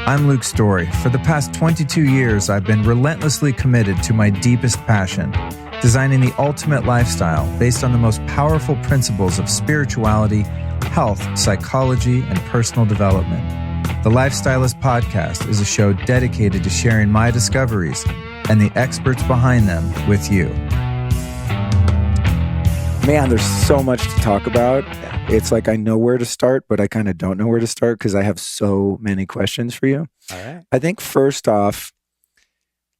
I'm Luke Storey. For the past 22 years, I've been relentlessly committed to my deepest passion, designing the ultimate lifestyle based on the most powerful principles of spirituality, health, psychology, and personal development. The Life Stylist Podcast is a show dedicated to sharing my discoveries and the experts behind them with you. Man, there's so much to talk about. It's like I know where to start, but I kind of don't know where to start because I have so many questions for you. All right. I think first off,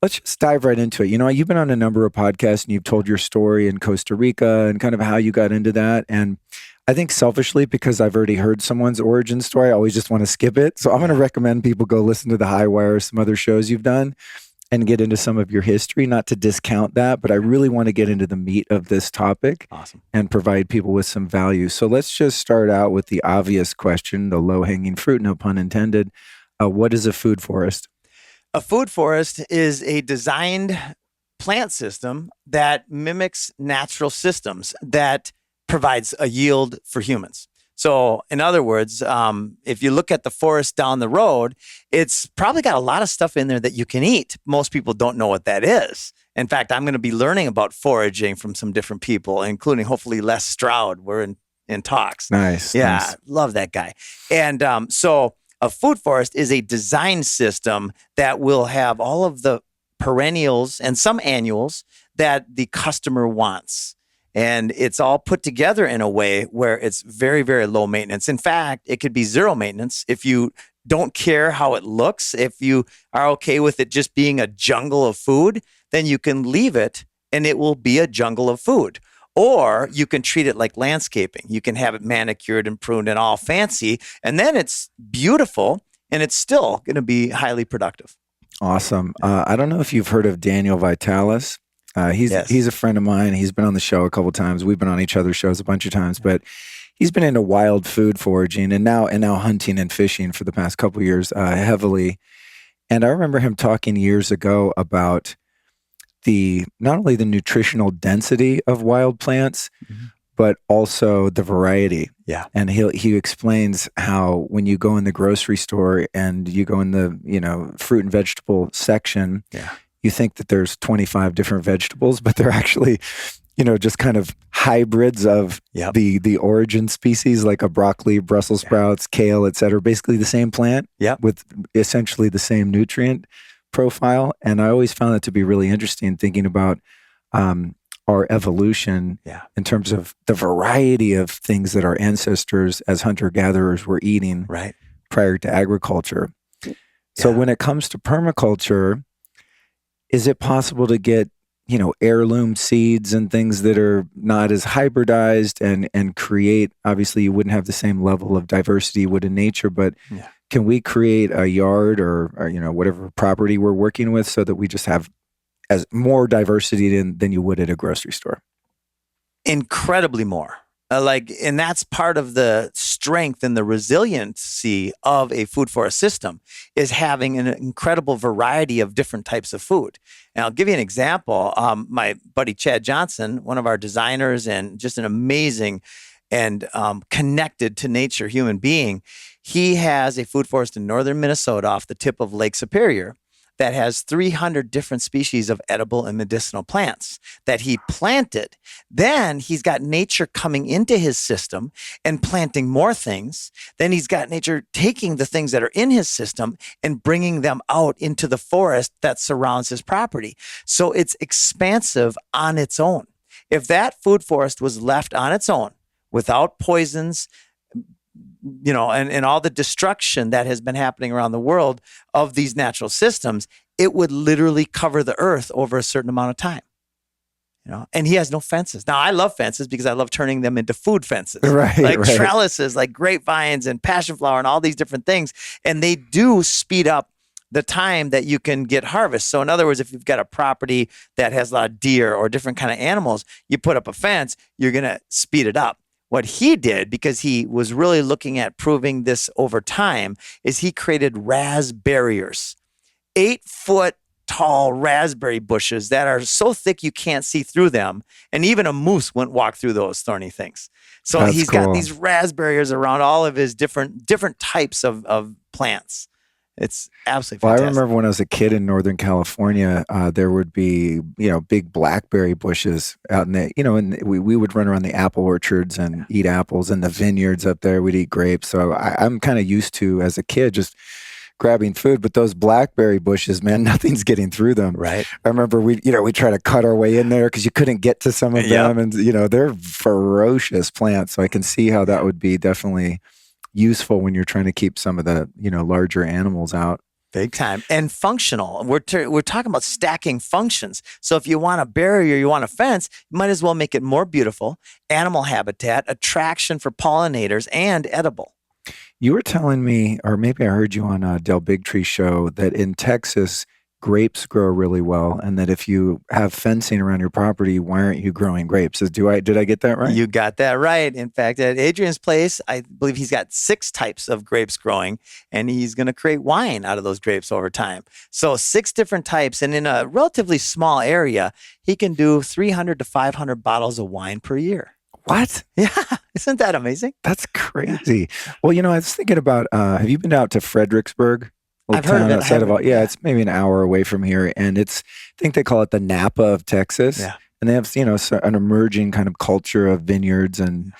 let's just dive right into it. You know, you've been on a number of podcasts and you've told your story in Costa Rica and kind of how you got into that. And I think selfishly, because I've already heard someone's origin story, I always just want to skip it. So I'm going to recommend people go listen to the High Wire, some other shows you've done, and get into some of your history, not to discount that, but I really want to get into the meat of this topic. Awesome. And provide people with some value. So let's just start out with the obvious question, the low-hanging fruit, no pun intended. What is a food forest? A food forest is a designed plant system that mimics natural systems that provides a yield for humans. So in other words, if you look at the forest down the road, it's probably got a lot of stuff in there that you can eat. Most people don't know what that is. In fact, I'm going to be learning about foraging from some different people, including hopefully Les Stroud. We're in talks. Nice. Yeah, Nice. love that guy. And so a food forest is a design system that will have all of the perennials and some annuals that the customer wants. And it's all put together in a way where it's very, very low maintenance. In fact, it could be zero maintenance if you don't care how it looks. If you are okay with it just being a jungle of food, then you can leave it and it will be a jungle of food. Or you can treat it like landscaping. You can have it manicured and pruned and all fancy. And then it's beautiful and it's still going to be highly productive. Awesome. I don't know if you've heard of Daniel Vitalis. Yes. He's a friend of mine. He's been on the show a couple of times. We've been on each other's shows a bunch of times, but he's been into wild food foraging and now hunting and fishing for the past couple of years heavily. And I remember him talking years ago about not only the nutritional density of wild plants, but also the variety. Yeah. And he explains how when you go in the grocery store and you go in the fruit and vegetable section, you think that there's 25 different vegetables, but they're actually, just kind of hybrids of the origin species, like a broccoli, Brussels sprouts, kale, et cetera, basically the same plant with essentially the same nutrient profile. And I always found that to be really interesting, thinking about our evolution in terms of the variety of things that our ancestors as hunter-gatherers were eating prior to agriculture. So when it comes to permaculture, is it possible to get, heirloom seeds and things that are not as hybridized and create, obviously you wouldn't have the same level of diversity you would in nature, but can we create a yard or whatever property we're working with so that we just have as more diversity than you would at a grocery store? Incredibly more. And that's part of the strength and the resiliency of a food forest system is having an incredible variety of different types of food. And I'll give you an example. My buddy Chad Johnson, one of our designers and just an amazing and connected to nature human being, he has a food forest in northern Minnesota off the tip of Lake Superior that has 300 different species of edible and medicinal plants that he planted. Then he's got nature coming into his system and planting more things. Then he's got nature taking the things that are in his system and bringing them out into the forest that surrounds his property. So it's expansive on its own. If that food forest was left on its own without poisons, and all the destruction that has been happening around the world of these natural systems, it would literally cover the earth over a certain amount of time. And he has no fences. Now, I love fences because I love turning them into food fences. Like trellises, like grapevines and passion flower and all these different things. And they do speed up the time that you can get harvest. So in other words, if you've got a property that has a lot of deer or different kind of animals, you put up a fence, you're going to speed it up. What he did, because he was really looking at proving this over time, is he created raspberries, 8-foot tall raspberry bushes that are so thick you can't see through them. And even a moose wouldn't walk through those thorny things. So he's got these raspberries around all of his different types of plants. It's absolutely Well, I fantastic. remember when I was a kid in Northern California, there would be, big blackberry bushes out in the, and we would run around the apple orchards and eat apples, and the vineyards up there, we'd eat grapes. So I'm kind of used to, as a kid, just grabbing food. But those blackberry bushes, man, nothing's getting through them. Right. I remember we try to cut our way in there because you couldn't get to some of them. And, they're ferocious plants. So I can see how that would be definitely useful when you're trying to keep some of the, larger animals out. Big time. And functional. We're talking about stacking functions. So if you want a barrier, you want a fence, you might as well make it more beautiful, animal habitat, attraction for pollinators, and edible. You were telling me, or maybe I heard you on Del Bigtree's show, that in Texas, grapes grow really well, and that if you have fencing around your property, why aren't you growing grapes? Did I get that right? You got that right. In fact, at Adrian's place, I believe he's got 6 types of grapes growing, and he's going to create wine out of those grapes over time. So 6 different types, and in a relatively small area, he can do 300 to 500 bottles of wine per year. What? Yeah. Isn't that amazing? That's crazy. Yeah. Well, I was thinking about, have you been out to Fredericksburg? I've heard of it. It's maybe an hour away from here. And I think they call it the Napa of Texas. Yeah. And they have, an emerging kind of culture of vineyards and,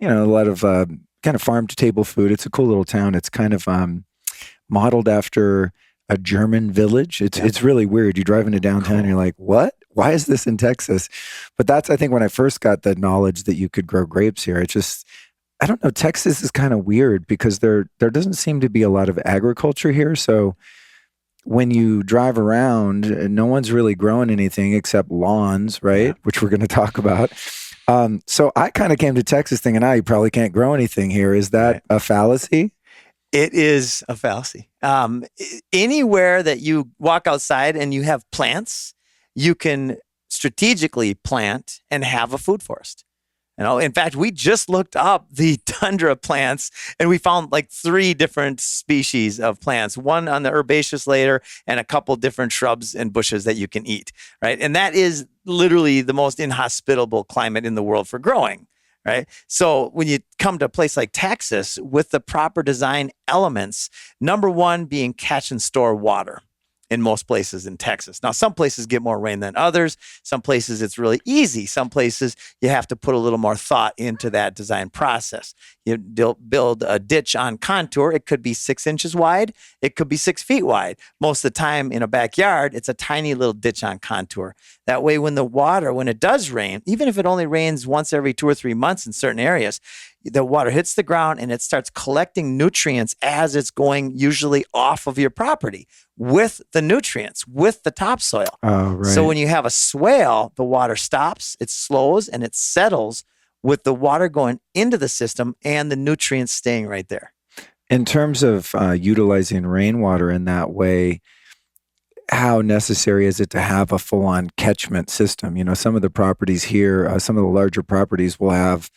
a lot of kind of farm to table food. It's a cool little town. It's kind of modeled after a German village. It's really weird. You drive into downtown and you're like, what? Why is this in Texas? But that's, I think, when I first got the knowledge that you could grow grapes here. I don't know. Texas is kind of weird because there doesn't seem to be a lot of agriculture here. So when you drive around, no one's really growing anything except lawns, right? Yeah. Which we're going to talk about. So I kind of came to Texas thinking, you probably can't grow anything here. Is that a fallacy? It is a fallacy. Anywhere that you walk outside and you have plants, you can strategically plant and have a food forest. In fact, we just looked up the tundra plants and we found like 3 different species of plants, one on the herbaceous layer and a couple different shrubs and bushes that you can eat, right? And that is literally the most inhospitable climate in the world for growing, right? So when you come to a place like Texas with the proper design elements, number 1 being catch and store water. In most places in Texas. Now, some places get more rain than others. Some places it's really easy. Some places you have to put a little more thought into that design process. You build a ditch on contour. It could be 6 inches wide. It could be 6 feet wide. Most of the time in a backyard, it's a tiny little ditch on contour. That way, when it does rain, even if it only rains once every 2 or 3 months in certain areas, the water hits the ground and it starts collecting nutrients as it's going usually off of your property with the nutrients, with the topsoil. Oh, right. So when you have a swale, the water stops, it slows, and it settles with the water going into the system and the nutrients staying right there. In terms of utilizing rainwater in that way, how necessary is it to have a full-on catchment system? Some of the properties here, some of the larger properties will have,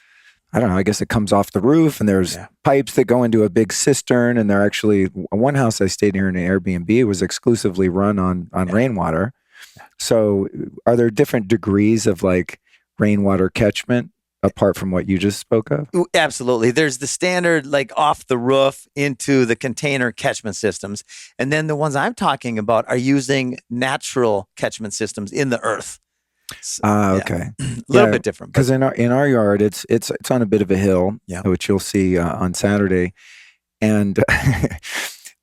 I don't know, I guess it comes off the roof and there's pipes that go into a big cistern, and they're actually, one house I stayed near in an Airbnb was exclusively run on rainwater. Yeah. So are there different degrees of like rainwater catchment apart from what you just spoke of? Absolutely. There's the standard, like off the roof into the container catchment systems. And then the ones I'm talking about are using natural catchment systems in the earth. Okay. A little bit different. Because in our yard, it's on a bit of a hill, which you'll see on Saturday. And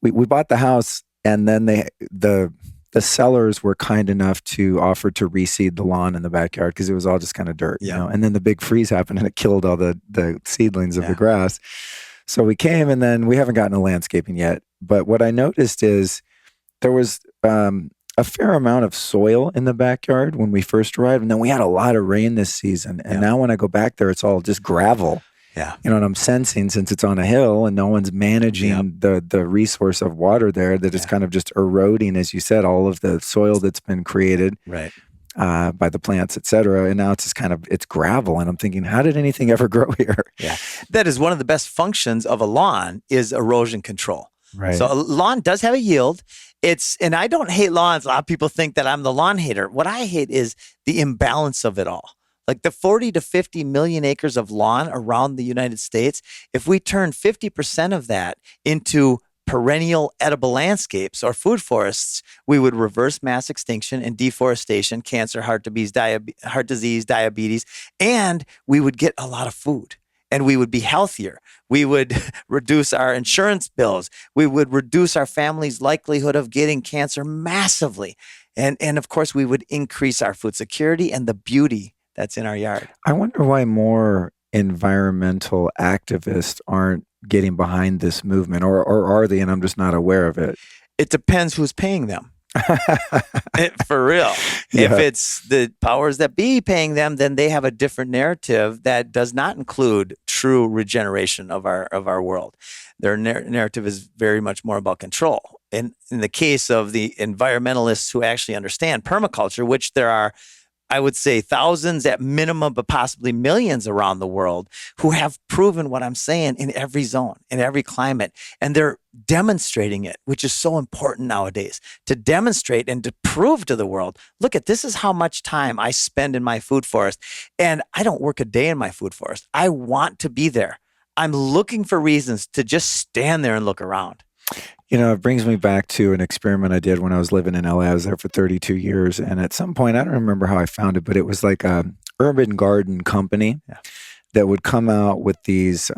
we bought the house, and then the sellers were kind enough to offer to reseed the lawn in the backyard because it was all just kind of dirt, And then the big freeze happened and it killed all the seedlings of the grass. So we came, and then we haven't gotten to landscaping yet. But what I noticed is there was a fair amount of soil in the backyard when we first arrived. And then we had a lot of rain this season. And now when I go back there, it's all just gravel. Yeah. And I'm sensing, since it's on a hill and no one's managing the resource of water there, that it's kind of just eroding, as you said, all of the soil that's been created by the plants, et cetera. And now it's just it's gravel. And I'm thinking, how did anything ever grow here? Yeah. That is one of the best functions of a lawn, is erosion control. Right. So a lawn does have a yield. And I don't hate lawns. A lot of people think that I'm the lawn hater. What I hate is the imbalance of it all. Like the 40 to 50 million acres of lawn around the United States, if we turn 50% of that into perennial edible landscapes or food forests, we would reverse mass extinction and deforestation, cancer, heart disease, diabetes, and we would get a lot of food. And we would be healthier. We would reduce our insurance bills. We would reduce our family's likelihood of getting cancer massively. And of course, we would increase our food security and the beauty that's in our yard. I wonder why more environmental activists aren't getting behind this movement, or are they, and I'm just not aware of it? It depends who's paying them. For real. Yeah. If it's the powers that be paying them, then they have a different narrative that does not include true regeneration of our world. Their narrative is very much more about control. And in the case of the environmentalists who actually understand permaculture, which there are, I would say, thousands at minimum, but possibly millions around the world who have proven what I'm saying in every zone, in every climate. And they're demonstrating it, which is so important nowadays, to demonstrate and to prove to the world, look this is how much time I spend in my food forest. And I don't work a day in my food forest. I want to be there. I'm looking for reasons to just stand there and look around. You know, it brings me back to an experiment I did when I was living in LA. I was there for 32 years. And at some point, I don't remember how I found it, but it was like a urban garden company that would come out with these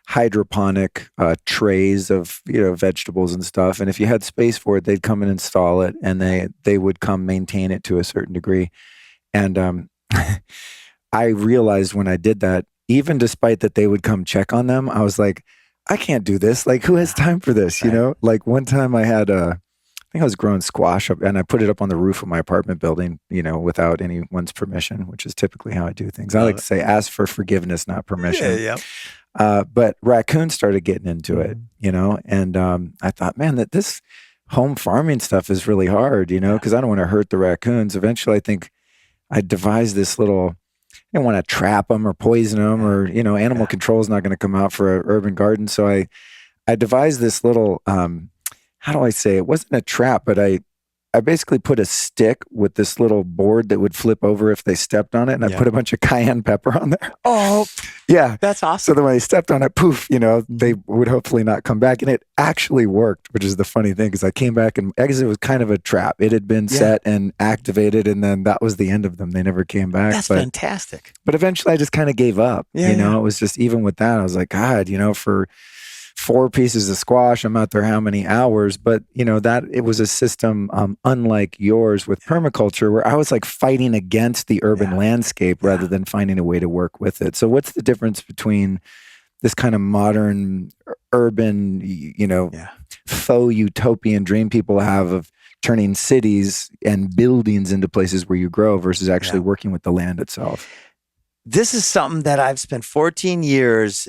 hydroponic trays of, vegetables and stuff. And if you had space for it, they'd come and install it, and they would come maintain it to a certain degree. And I realized when I did that, even despite that they would come check on them, I was like, I can't do this. Like, who has time for this? You know, like one time I had I think I was growing squash up, and I put it up on the roof of my apartment building, without anyone's permission, which is typically how I do things. I like to say, ask for forgiveness, not permission. Yeah. But raccoons started getting into it, and I thought, man, that this home farming stuff is really hard, because I don't want to hurt the raccoons. Eventually, I think I devised this little, I didn't want to trap them or poison them, or, animal control is not going to come out for an urban garden. So I devised this little, how do I say, it wasn't a trap, but I basically put a stick with this little board that would flip over if they stepped on it. And I put a bunch of cayenne pepper on there. Oh, yeah. That's awesome. So then when they stepped on it, poof, they would hopefully not come back. And it actually worked, which is the funny thing, because I came back and it was kind of a trap. It had been set and activated, and then that was the end of them. They never came back. That's fantastic. But eventually I just kind of gave up. It was just, even with that, I was like, God, for 4 pieces of squash, I'm out there how many hours? But that it was a system unlike yours with permaculture, where I was like fighting against the urban landscape rather than finding a way to work with it. So what's the difference between this kind of modern urban, faux utopian dream people have of turning cities and buildings into places where you grow versus actually working with the land itself? This is something that I've spent 14 years,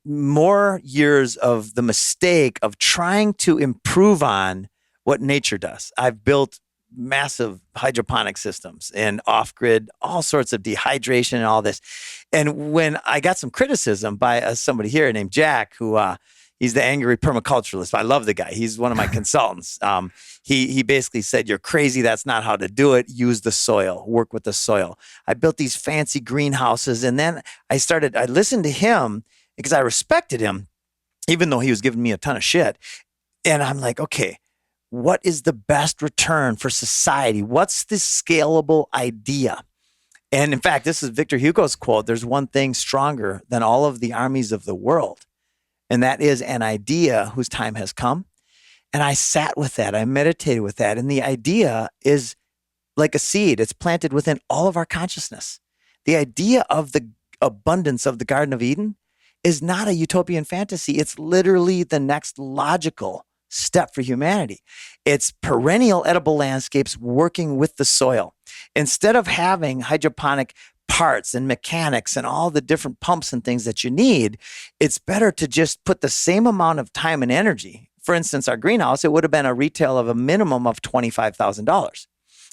more years of the mistake of trying to improve on what nature does. I've built massive hydroponic systems and off-grid, all sorts of dehydration and all this. And when I got some criticism by somebody here named Jack, who he's the angry permaculturalist. I love the guy. He's one of my consultants. He basically said, you're crazy. That's not how to do it. Use the soil. Work with the soil. I built these fancy greenhouses. And then I listened to him because I respected him, even though he was giving me a ton of shit. And I'm like, okay, what is the best return for society? What's this scalable idea? And in fact, this is Victor Hugo's quote. There's one thing stronger than all of the armies of the world, and that is an idea whose time has come. And I sat with that. I meditated with that. And the idea is like a seed. It's planted within all of our consciousness. The idea of the abundance of the Garden of Eden is not a utopian fantasy. It's literally the next logical step for humanity. It's perennial edible landscapes working with the soil. Instead of having hydroponic parts and mechanics and all the different pumps and things that you need, it's better to just put the same amount of time and energy. For instance, our greenhouse, it would have been a retail of a minimum of $25,000.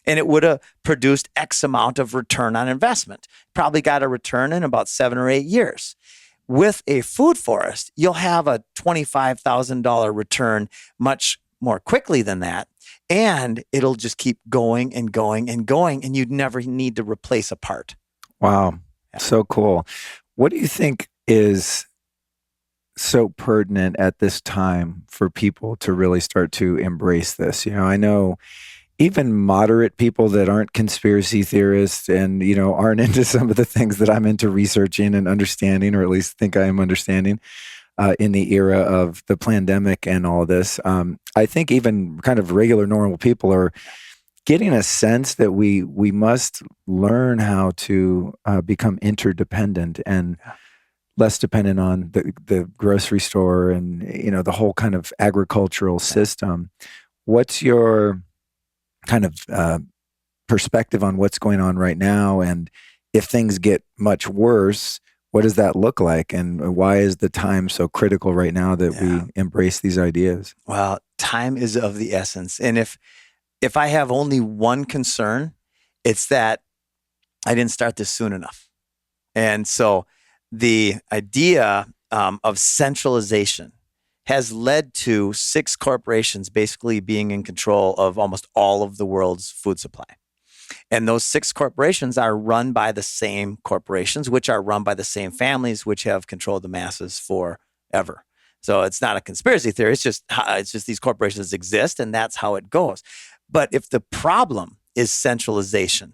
And it would have produced X amount of return on investment. Probably got a return in about 7 or 8 years. With a food forest, you'll have a $25,000 return much more quickly than that. And it'll just keep going and going and going. And you'd never need to replace a part. Wow. So cool. What do you think is so pertinent at this time for people to really start to embrace this? I know even moderate people that aren't conspiracy theorists and, aren't into some of the things that I'm into researching and understanding, or at least think I am understanding in the era of the pandemic and all this. I think even kind of regular, normal people are getting a sense that we must learn how to become interdependent and less dependent on the grocery store and, the whole kind of agricultural system. What's your kind of perspective on what's going on right now? And if things get much worse, what does that look like? And why is the time so critical right now that we embrace these ideas? Well, time is of the essence. And if I have only one concern, it's that I didn't start this soon enough. And so the idea of centralization has led to 6 corporations basically being in control of almost all of the world's food supply. And those 6 corporations are run by the same corporations, which are run by the same families, which have controlled the masses forever. So it's not a conspiracy theory. It's just these corporations exist, and that's how it goes. But if the problem is centralization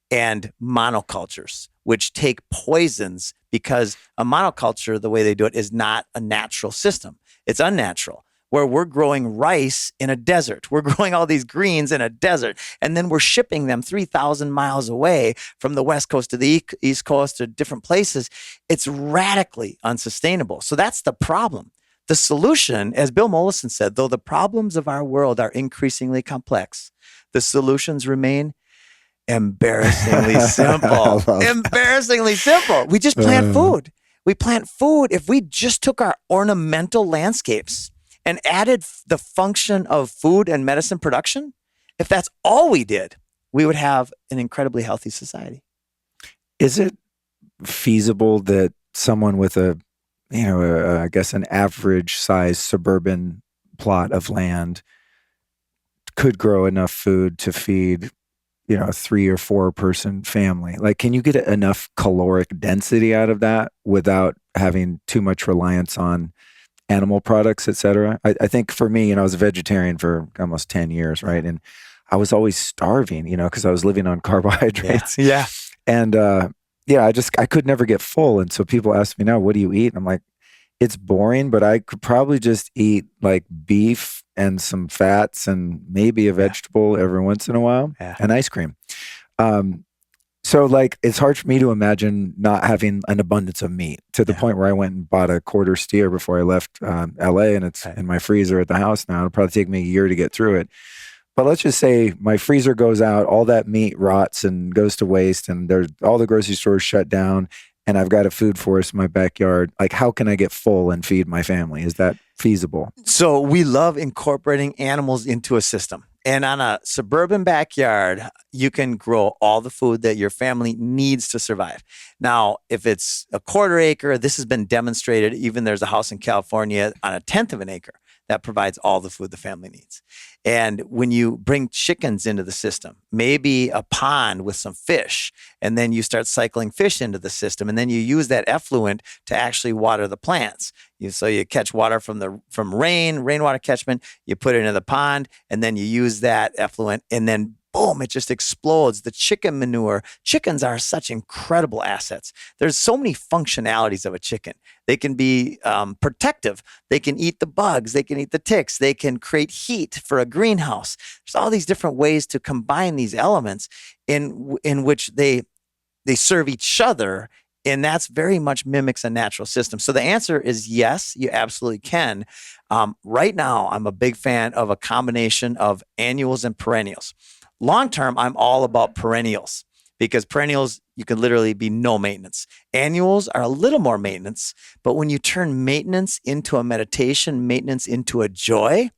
and monocultures, which take poisons, because a monoculture, the way they do it, is not a natural system. It's unnatural, where we're growing rice in a desert. We're growing all these greens in a desert, and then we're shipping them 3,000 miles away from the West Coast to the East Coast to different places. It's radically unsustainable. So that's the problem. The solution, as Bill Mollison said, though the problems of our world are increasingly complex, the solutions remain embarrassingly simple. Embarrassingly simple. We just plant food. We plant food. If we just took our ornamental landscapes and added the function of food and medicine production, if that's all we did, we would have an incredibly healthy society. Is it feasible that someone with I guess an average size suburban plot of land could grow enough food to feed, a 3 or 4 person family? Like, can you get enough caloric density out of that without having too much reliance on animal products, et cetera? I think for me, I was a vegetarian for almost 10 years, right? And I was always starving, because I was living on carbohydrates. Yeah. And I could never get full. And so people ask me now, what do you eat? And I'm like, it's boring, but I could probably just eat like beef and some fats and maybe a vegetable every once in a while and ice cream. So like, it's hard for me to imagine not having an abundance of meat to the point where I went and bought a quarter steer before I left LA, and it's in my freezer at the house now. It'll probably take me a year to get through it. But let's just say my freezer goes out, all that meat rots and goes to waste, and all the grocery stores shut down, and I've got a food forest in my backyard. Like, how can I get full and feed my family? Is that feasible? So we love incorporating animals into a system. And on a suburban backyard, you can grow all the food that your family needs to survive. Now, if it's a quarter acre, this has been demonstrated. Even there's a house in California on a 1/10 of an acre that provides all the food the family needs. And when you bring chickens into the system, maybe a pond with some fish, and then you start cycling fish into the system, and then you use that effluent to actually water the plants. So you catch water from rainwater catchment, you put it into the pond, and then you use that effluent, and then boom, it just explodes. The chicken manure. Chickens are such incredible assets. There's so many functionalities of a chicken. They can be protective. They can eat the bugs. They can eat the ticks. They can create heat for a greenhouse. There's all these different ways to combine these elements in which they serve each other. And that's very much mimics a natural system. So the answer is yes, you absolutely can. Right now, I'm a big fan of a combination of annuals and perennials. Long term, I'm all about perennials, because perennials, you can literally be no maintenance. Annuals are a little more maintenance, but when you turn maintenance into a meditation, maintenance into a joy,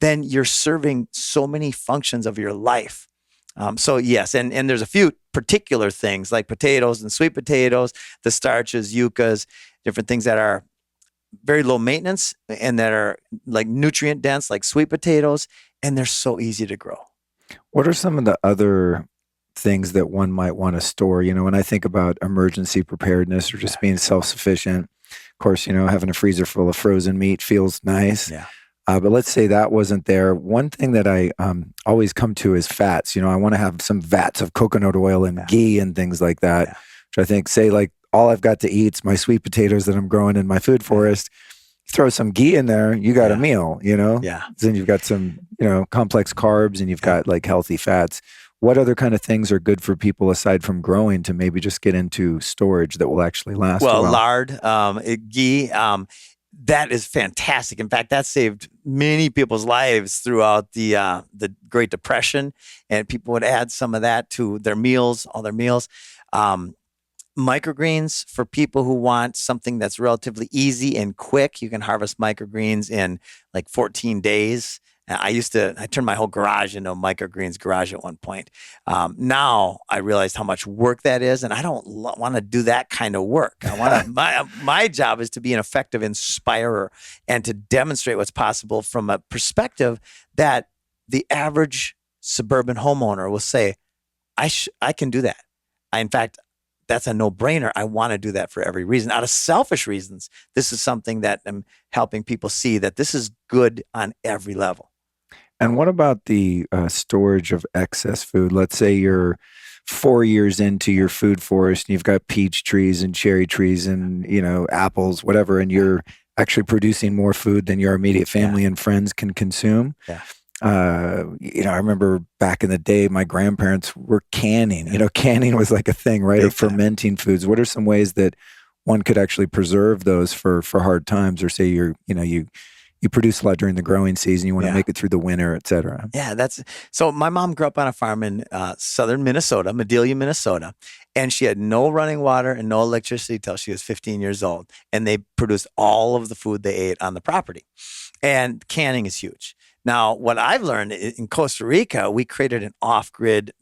then you're serving so many functions of your life. So yes, and there's a few particular things like potatoes and sweet potatoes, the starches, yuccas, different things that are very low maintenance and that are like nutrient dense, like sweet potatoes, and they're so easy to grow. What are some of the other things that one might want to store. When I think about emergency preparedness or just being self-sufficient, of course, having a freezer full of frozen meat feels nice. Yeah. But let's say that wasn't there. One thing that I always come to is fats. I want to have some vats of coconut oil and ghee and things like that, which I think, say, like, all I've got to eat is my sweet potatoes that I'm growing in my food forest. Throw some ghee in there, you got a meal, Yeah. Then you've got some, complex carbs, and you've got like healthy fats. What other kind of things are good for people aside from growing to maybe just get into storage that will actually last a while? Lard, ghee, that is fantastic. In fact, that saved many people's lives throughout the Great Depression, and people would add some of that to their meals, all their meals. Microgreens, for people who want something that's relatively easy and quick. You can harvest microgreens in like 14 days. I turned my whole garage into a microgreens garage at one point. Now I realized how much work that is, and I don't want to do that kind of work. I want to, my job is to be an effective inspirer and to demonstrate what's possible from a perspective that the average suburban homeowner will say, I can do that. In fact, that's a no-brainer. I want to do that for every reason. Out of selfish reasons, this is something that I'm helping people see that this is good on every level. And what about the storage of excess food? Let's say you're 4 years into your food forest and you've got peach trees and cherry trees and, apples, whatever, and you're actually producing more food than your immediate family and friends can consume. Yeah. I remember back in the day, my grandparents were canning. Canning was like a thing, right? Or fermenting foods. What are some ways that one could actually preserve those for hard times? Or say you produce a lot during the growing season, you want to make it through the winter, et cetera. Yeah, so my mom grew up on a farm in southern Minnesota, Medelia, Minnesota, and she had no running water and no electricity till she was 15 years old. And they produced all of the food they ate on the property. And canning is huge. Now, what I've learned in Costa Rica, we created an off-grid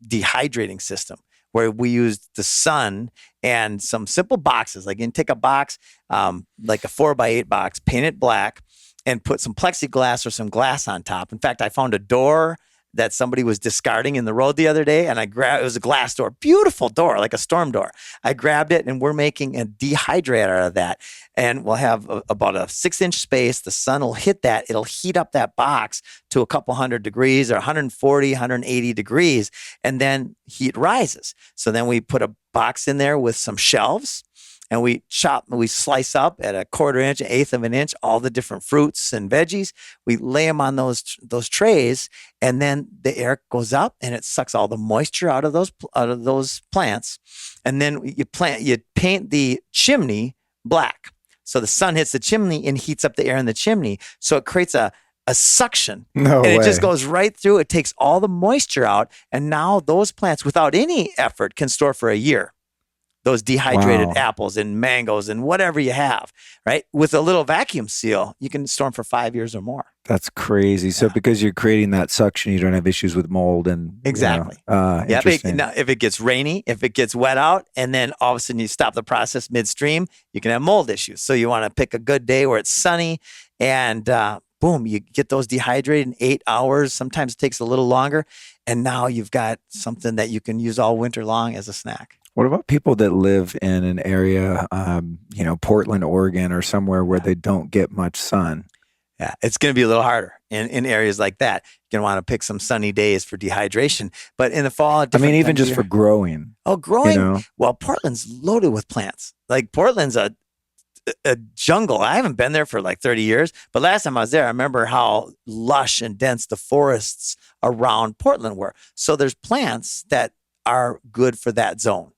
dehydrating system where we used the sun and some simple boxes. Like, you can take a box, like a 4x8 box, paint it black, and put some plexiglass or some glass on top. In fact, I found a door that somebody was discarding in the road the other day, and it was a glass door, beautiful door, like a storm door. I grabbed it, and we're making a dehydrator out of that. And we'll have about a 6-inch space. The sun will hit that. It'll heat up that box to a couple hundred degrees or 140, 180 degrees, and then heat rises. So then we put a box in there with some shelves, and we slice up at a 1/4 inch, 1/8 of an inch, all the different fruits and veggies. We lay them on those trays, and then the air goes up and it sucks all the moisture out of those plants. And then you paint the chimney black. So the sun hits the chimney and heats up the air in the chimney. So it creates a suction. No and way. It just goes right through. It takes all the moisture out. And now those plants, without any effort, can store for a year. Those dehydrated apples and mangoes and whatever you have, right? With a little vacuum seal, you can store them for 5 years or more. That's crazy. So because you're creating that suction, you don't have issues with mold and exactly. Interesting. Now, if it gets rainy, if it gets wet out, and then all of a sudden you stop the process midstream, you can have mold issues. So you want to pick a good day where it's sunny, and boom, you get those dehydrated in 8 hours. Sometimes it takes a little longer, and now you've got something that you can use all winter long as a snack. What about people that live in an area, Portland, Oregon, or somewhere where they don't get much sun? Yeah, it's going to be a little harder in areas like that. You're going to want to pick some sunny days for dehydration. But in the fall, even just for growing. Oh, growing? Well, Portland's loaded with plants. Like, Portland's a jungle. I haven't been there for like 30 years, but last time I was there, I remember how lush and dense the forests around Portland were. So there's plants that are good for that zone.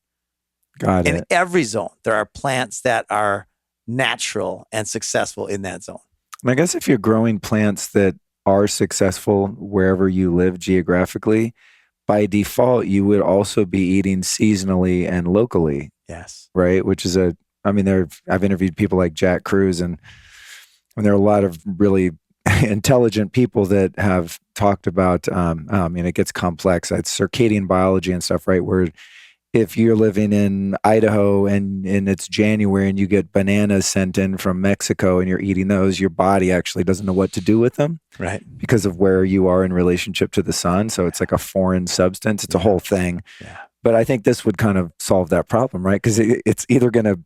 Got it. In every zone, there are plants that are natural and successful in that zone. I guess if you're growing plants that are successful wherever you live geographically, by default, you would also be eating seasonally and locally. Yes. Right? Which is I've interviewed people like Jack Kruse, and there are a lot of really intelligent people that have talked about, it gets complex. It's circadian biology and stuff, right? Where if you're living in Idaho and it's January and you get bananas sent in from Mexico and you're eating those, your body actually doesn't know what to do with them. Right. Because of where you are in relationship to the sun. So it's like a foreign substance. It's a whole thing. Yeah. But I think this would kind of solve that problem, right? Because it's either going to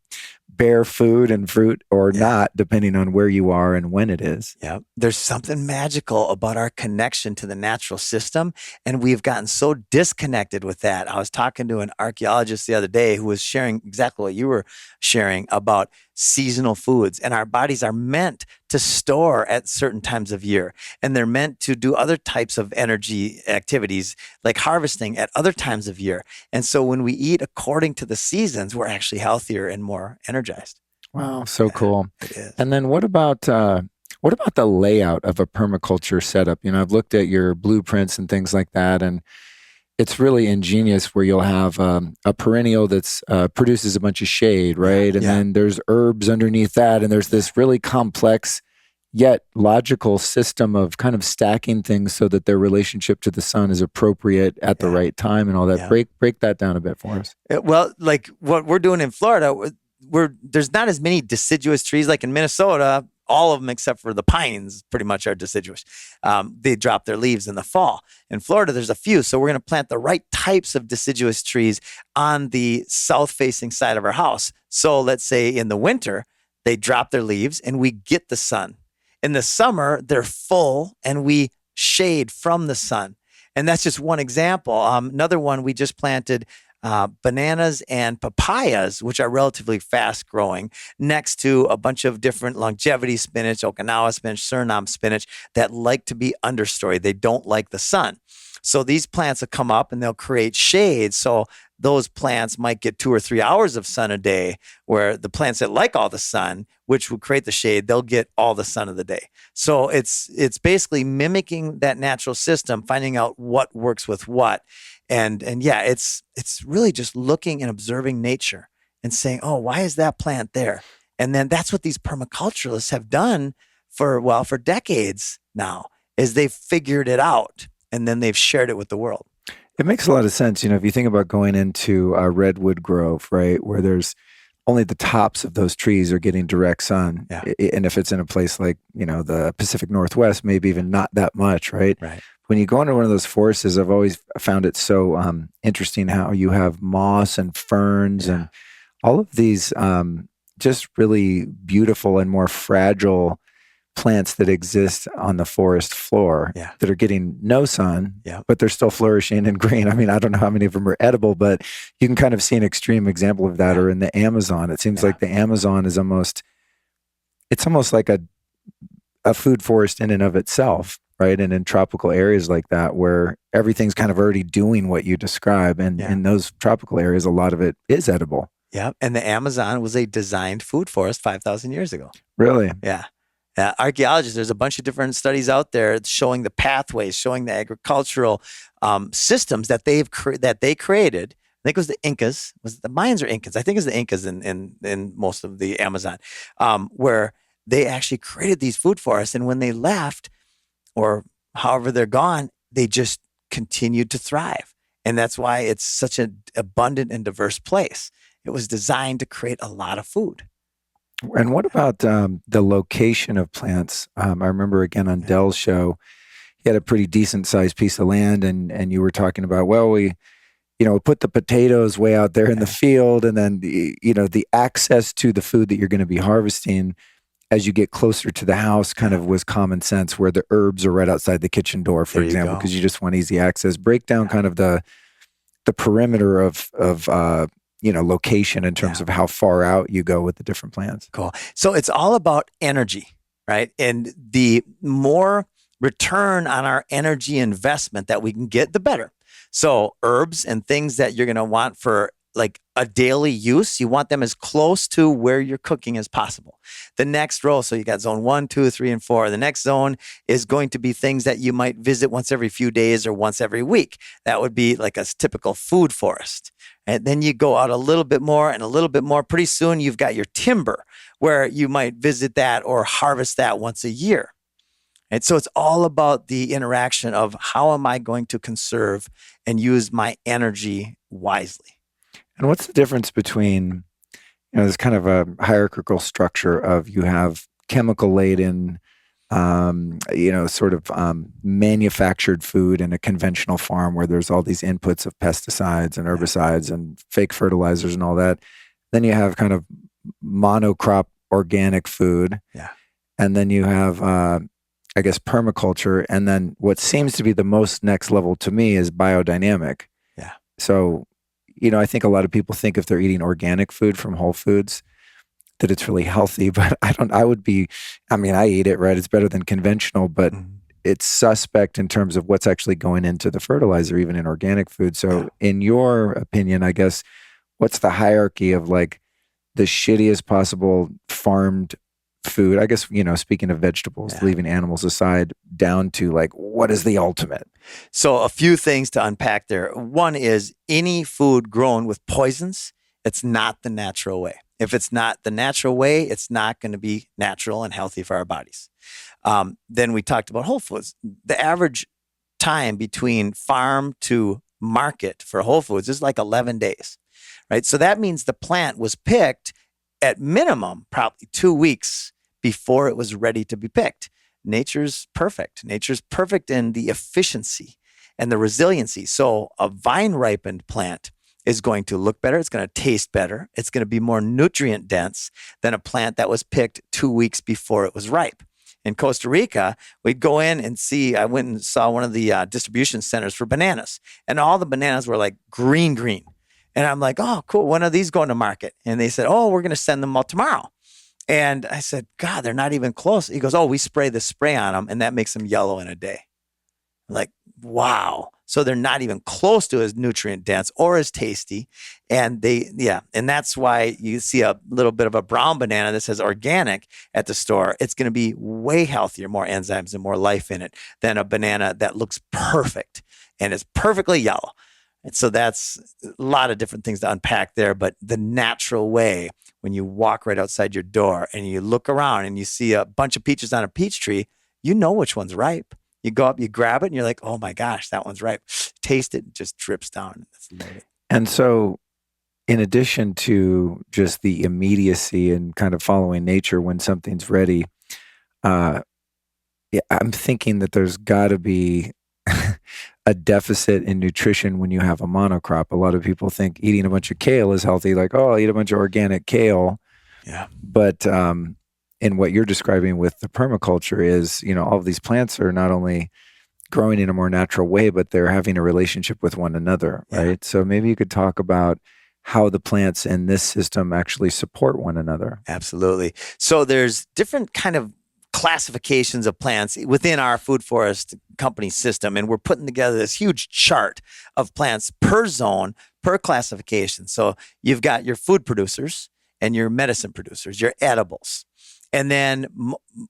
bear food and fruit or not, depending on where you are and when it is. Yeah. There's something magical about our connection to the natural system. And we've gotten so disconnected with that. I was talking to an archaeologist the other day who was sharing exactly what you were sharing about seasonal foods. And our bodies are meant to store at certain times of year. And they're meant to do other types of energy activities like harvesting at other times of year. And so when we eat according to the seasons, we're actually healthier and more energized. Wow, so cool. It is. And then what about the layout of a permaculture setup? You know, I've looked at your blueprints and things like that, and it's really ingenious where you'll have a perennial that's produces a bunch of shade, right? And then there's herbs underneath that, and there's this really complex yet logical system of kind of stacking things so that their relationship to the sun is appropriate at the right time and all that. Break that down a bit for us. Well, like what we're doing in Florida, there's not as many deciduous trees like in Minnesota. All of them except for the pines pretty much are deciduous. They drop their leaves in the fall. In Florida, there's a few. So we're going to plant the right types of deciduous trees on the south-facing side of our house. So let's say in the winter, they drop their leaves and we get the sun. In the summer, they're full and we shade from the sun. And that's just one example. Another one, we just planted bananas and papayas, which are relatively fast growing, next to a bunch of different longevity spinach, Okinawa spinach, Suriname spinach that like to be understory. They don't like the sun. So these plants will come up and they'll create shade. So those plants might get 2 or 3 hours of sun a day, where the plants that like all the sun, which would create the shade, they'll get all the sun of the day. So it's basically mimicking that natural system, finding out what works with what. And yeah, it's really just looking and observing nature and saying, oh, why is that plant there? And then that's what these permaculturalists have done for decades now, is they've figured it out and then they've shared it with the world. It makes a lot of sense. You know, if you think about going into a redwood grove, right, where there's only the tops of those trees are getting direct sun. Yeah. And if it's in a place like, you know, the Pacific Northwest, maybe even not that much, right? Right. When you go into one of those forests, I've always found it so interesting how you have moss and ferns and all of these just really beautiful and more fragile plants that exist on the forest floor that are getting no sun, but they're still flourishing and green. I mean, I don't know how many of them are edible, but you can kind of see an extreme example of that. Or in the Amazon, it seems like the Amazon is almost like a food forest in and of itself, right? And in tropical areas like that, where everything's kind of already doing what you describe. And in those tropical areas, a lot of it is edible. Yeah. And the Amazon was a designed food forest 5,000 years ago. Really? Yeah. Archaeologists, there's a bunch of different studies out there showing the pathways, showing the agricultural systems that they created. I think it was the Incas. Was it the Mayans or Incas? I think it's the Incas in most of the Amazon, where they actually created these food forests. And when they left, or however they're gone, they just continued to thrive. And that's why it's such an abundant and diverse place. It was designed to create a lot of food. And what about the location of plants? I remember again on Dell's show, he had a pretty decent sized piece of land, and you were talking about, well, we put the potatoes way out there in the field, and then the access to the food that you're going to be harvesting as you get closer to the house kind of was common sense, where the herbs are right outside the kitchen door, for example, because you just want easy access. Break down kind of the perimeter of location in terms of how far out you go with the different plants. Cool. So it's all about energy, right? And the more return on our energy investment that we can get, the better. So herbs and things that you're going to want for like a daily use, you want them as close to where you're cooking as possible. The next row, so you got zone 1, 2, 3, and 4. The next zone is going to be things that you might visit once every few days or once every week. That would be like a typical food forest. And then you go out a little bit more and a little bit more. Pretty soon you've got your timber, where you might visit that or harvest that once a year. And so it's all about the interaction of how am I going to conserve and use my energy wisely. And what's the difference between, there's kind of a hierarchical structure of you have chemical laden, manufactured food in a conventional farm where there's all these inputs of pesticides and herbicides and fake fertilizers and all that. Then you have kind of monocrop organic food. Yeah. And then you have, permaculture. And then what seems to be the most next level to me is biodynamic. Yeah. So, I think a lot of people think if they're eating organic food from Whole Foods, that it's really healthy, but I eat it, right? It's better than conventional, but it's suspect in terms of what's actually going into the fertilizer, even in organic food. So in your opinion, I guess, what's the hierarchy of like the shittiest possible farmed food? I guess, speaking of vegetables, leaving animals aside, down to like, what is the ultimate? So a few things to unpack there. One is any food grown with poisons, it's not the natural way. If it's not the natural way, it's not going to be natural and healthy for our bodies. Then we talked about Whole Foods. The average time between farm to market for Whole Foods is like 11 days, right? So that means the plant was picked at minimum, probably 2 weeks before it was ready to be picked. Nature's perfect. Nature's perfect in the efficiency and the resiliency. So a vine ripened plant is going to look better. It's going to taste better. It's going to be more nutrient dense than a plant that was picked 2 weeks before it was ripe. In Costa Rica, we'd go in and see, I went and saw one of the distribution centers for bananas, and all the bananas were like green. And I'm like, oh, cool. When are these going to market? And they said, oh, we're going to send them out tomorrow. And I said, God, they're not even close. He goes, oh, we spray the spray on them, and that makes them yellow in a day. I'm like, wow. So they're not even close to as nutrient dense or as tasty. And and that's why you see a little bit of a brown banana that says organic at the store. It's going to be way healthier, more enzymes and more life in it than a banana that looks perfect and is perfectly yellow. And so that's a lot of different things to unpack there. But the natural way, when you walk right outside your door and you look around and you see a bunch of peaches on a peach tree, you know which one's ripe. You go up, you grab it, and you're like, oh my gosh, that one's ripe. Taste it, it just drips down. That's amazing. And so in addition to just the immediacy and kind of following nature when something's ready, I'm thinking that there's got to be a deficit in nutrition when you have a monocrop. A lot of people think eating a bunch of kale is healthy, like, oh, I'll eat a bunch of organic kale. Yeah. But in what you're describing with the permaculture is, all of these plants are not only growing in a more natural way, but they're having a relationship with one another, right? Yeah. So maybe you could talk about how the plants in this system actually support one another. Absolutely. So there's different kind of classifications of plants within our food forest company system. And we're putting together this huge chart of plants per zone, per classification. So you've got your food producers and your medicine producers, your edibles. And then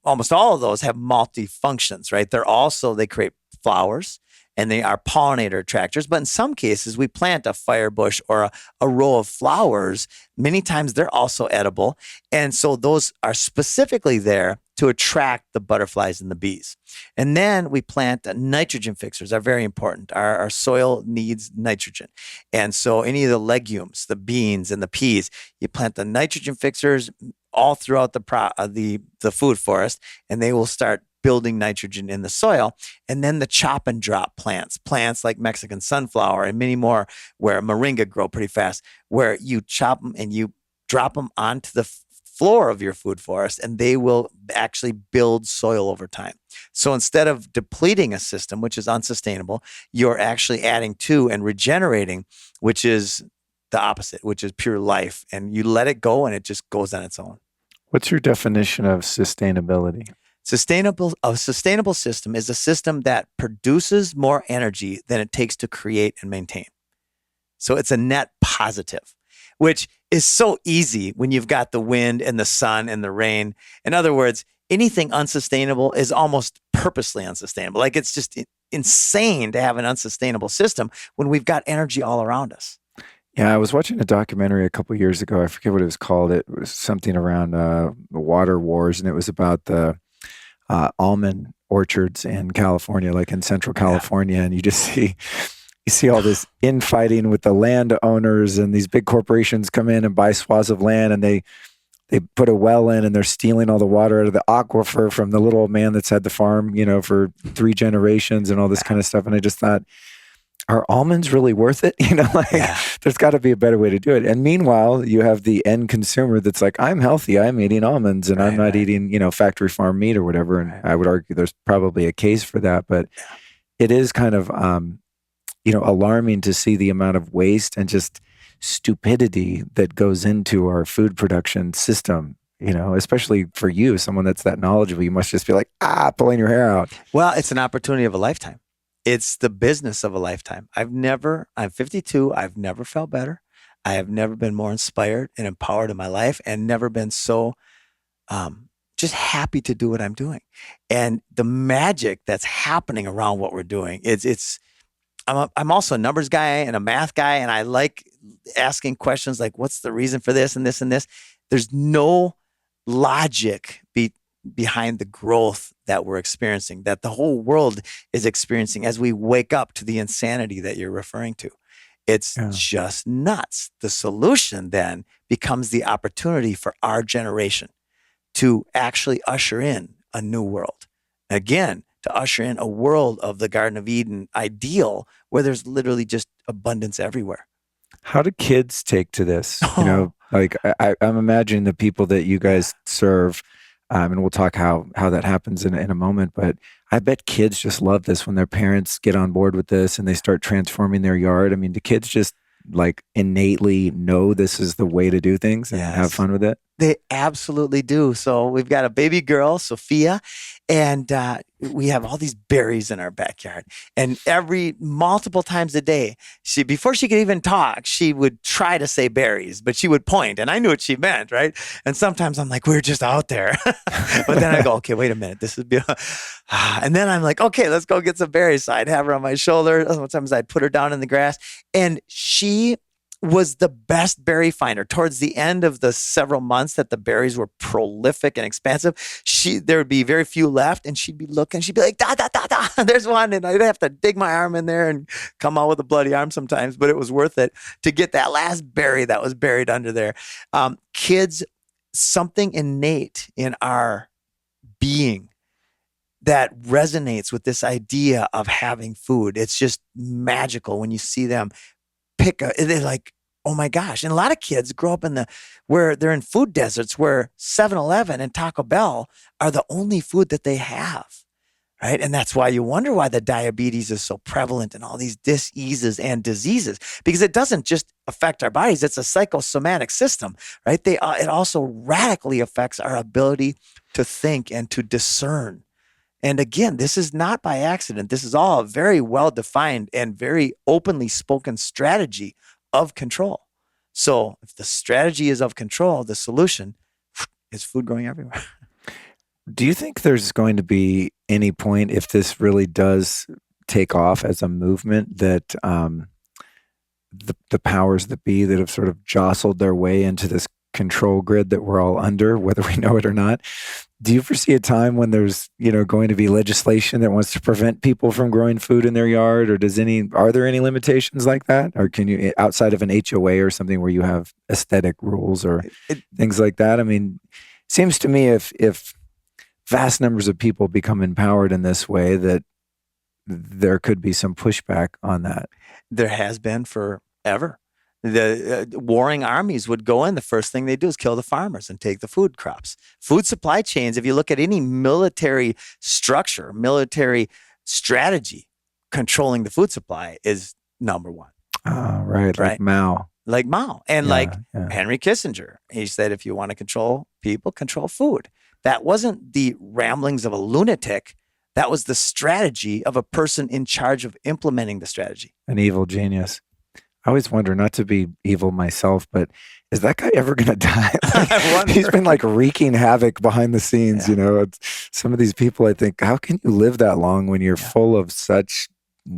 almost all of those have multi-functions, right? They create flowers and they are pollinator attractors. But in some cases, we plant a fire bush or a row of flowers. Many times they're also edible. And so those are specifically there to attract the butterflies and the bees. And then we plant nitrogen fixers are very important. Our soil needs nitrogen. And so any of the legumes, the beans and the peas, you plant the nitrogen fixers all throughout the food forest, and they will start building nitrogen in the soil. And then the chop and drop plants like Mexican sunflower and many more where moringa grow pretty fast, where you chop them and you drop them onto the floor of your food forest, and they will actually build soil over time. So instead of depleting a system, which is unsustainable, you're actually adding to and regenerating, which is the opposite, which is pure life. And you let it go and it just goes on its own. What's your definition of sustainability? A sustainable system is a system that produces more energy than it takes to create and maintain. So it's a net positive, which is so easy when you've got the wind and the sun and the rain. In other words, anything unsustainable is almost purposely unsustainable. Like it's just insane to have an unsustainable system when we've got energy all around us. Yeah, I was watching a documentary a couple of years ago. I forget what it was called. It was something around the water wars, and it was about the almond orchards in California, like in Central California. And you just see you see all this infighting with the landowners, and these big corporations come in and buy swaths of land, and they put a well in, and they're stealing all the water out of the aquifer from the little old man that's had the farm, for 3 generations and all this kind of stuff. And I just thought, are almonds really worth it? There's got to be a better way to do it. And meanwhile, you have the end consumer that's like, I'm healthy, I'm eating almonds, and I'm not eating, factory farm meat or whatever. And I would argue there's probably a case for that, but it is kind of, alarming to see the amount of waste and just stupidity that goes into our food production system. Especially for you, someone that's that knowledgeable, you must just be like, pulling your hair out. Well, it's an opportunity of a lifetime. It's the business of a lifetime. I'm 52. I've never felt better. I have never been more inspired and empowered in my life, and never been so just happy to do what I'm doing. And the magic that's happening around what we're doing, I'm also a numbers guy and a math guy, and I like asking questions like, what's the reason for this and this and this? There's no logic behind the growth that we're experiencing, that the whole world is experiencing as we wake up to the insanity that you're referring to. It's just nuts. The solution then becomes the opportunity for our generation to actually usher in a new world. Again, to usher in a world of the Garden of Eden ideal, where there's literally just abundance everywhere. How do kids take to this? I'm imagining the people that you guys serve, and we'll talk how that happens in a moment, but I bet kids just love this when their parents get on board with this and they start transforming their yard. I mean, do kids just innately know this is the way to do things and have fun with it? They absolutely do. So we've got a baby girl, Sophia, and we have all these berries in our backyard. And multiple times a day, before she could even talk, she would try to say berries, but she would point, and I knew what she meant, right? And sometimes I'm like, we're just out there. But then I go, okay, wait a minute. This is beautiful. And then I'm like, okay, let's go get some berries. So I'd have her on my shoulder. Sometimes I'd put her down in the grass, and she was the best berry finder. Towards the end of the several months that the berries were prolific and expansive, there would be very few left, and she'd be looking, she'd be like, da, da, da, da, there's one. And I'd have to dig my arm in there and come out with a bloody arm sometimes, but it was worth it to get that last berry that was buried under there. Kids, something innate in our being that resonates with this idea of having food. It's just magical when you see them they're like, oh my gosh. And a lot of kids grow up where they're in food deserts, where 7-Eleven and Taco Bell are the only food that they have, right? And that's why you wonder why the diabetes is so prevalent and all these diseases and diseases, because it doesn't just affect our bodies. It's a psychosomatic system, right? It also radically affects our ability to think and to discern. And again, this is not by accident. This is all a very well-defined and very openly spoken strategy of control. So if the strategy is of control, the solution is food growing everywhere. Do you think there's going to be any point, if this really does take off as a movement, that the powers that be that have sort of jostled their way into this control grid that we're all under, whether we know it or not, do you foresee a time when there's, going to be legislation that wants to prevent people from growing food in their yard? Or are there any limitations like that? Or can you, outside of an HOA or something where you have aesthetic rules or things like that? I mean, seems to me if vast numbers of people become empowered in this way, that there could be some pushback on that. There has been forever. The warring armies would go in. The first thing they do is kill the farmers and take the food crops. Food supply chains, if you look at any military structure, military strategy, controlling the food supply is number one. Right. Like Mao. Like Mao. And Henry Kissinger. He said, if you want to control people, control food. That wasn't the ramblings of a lunatic. That was the strategy of a person in charge of implementing the strategy. An evil genius. I always wonder, not to be evil myself, but is that guy ever going to die? He's been wreaking havoc behind the scenes. Some of these people, I think, how can you live that long when you're full of such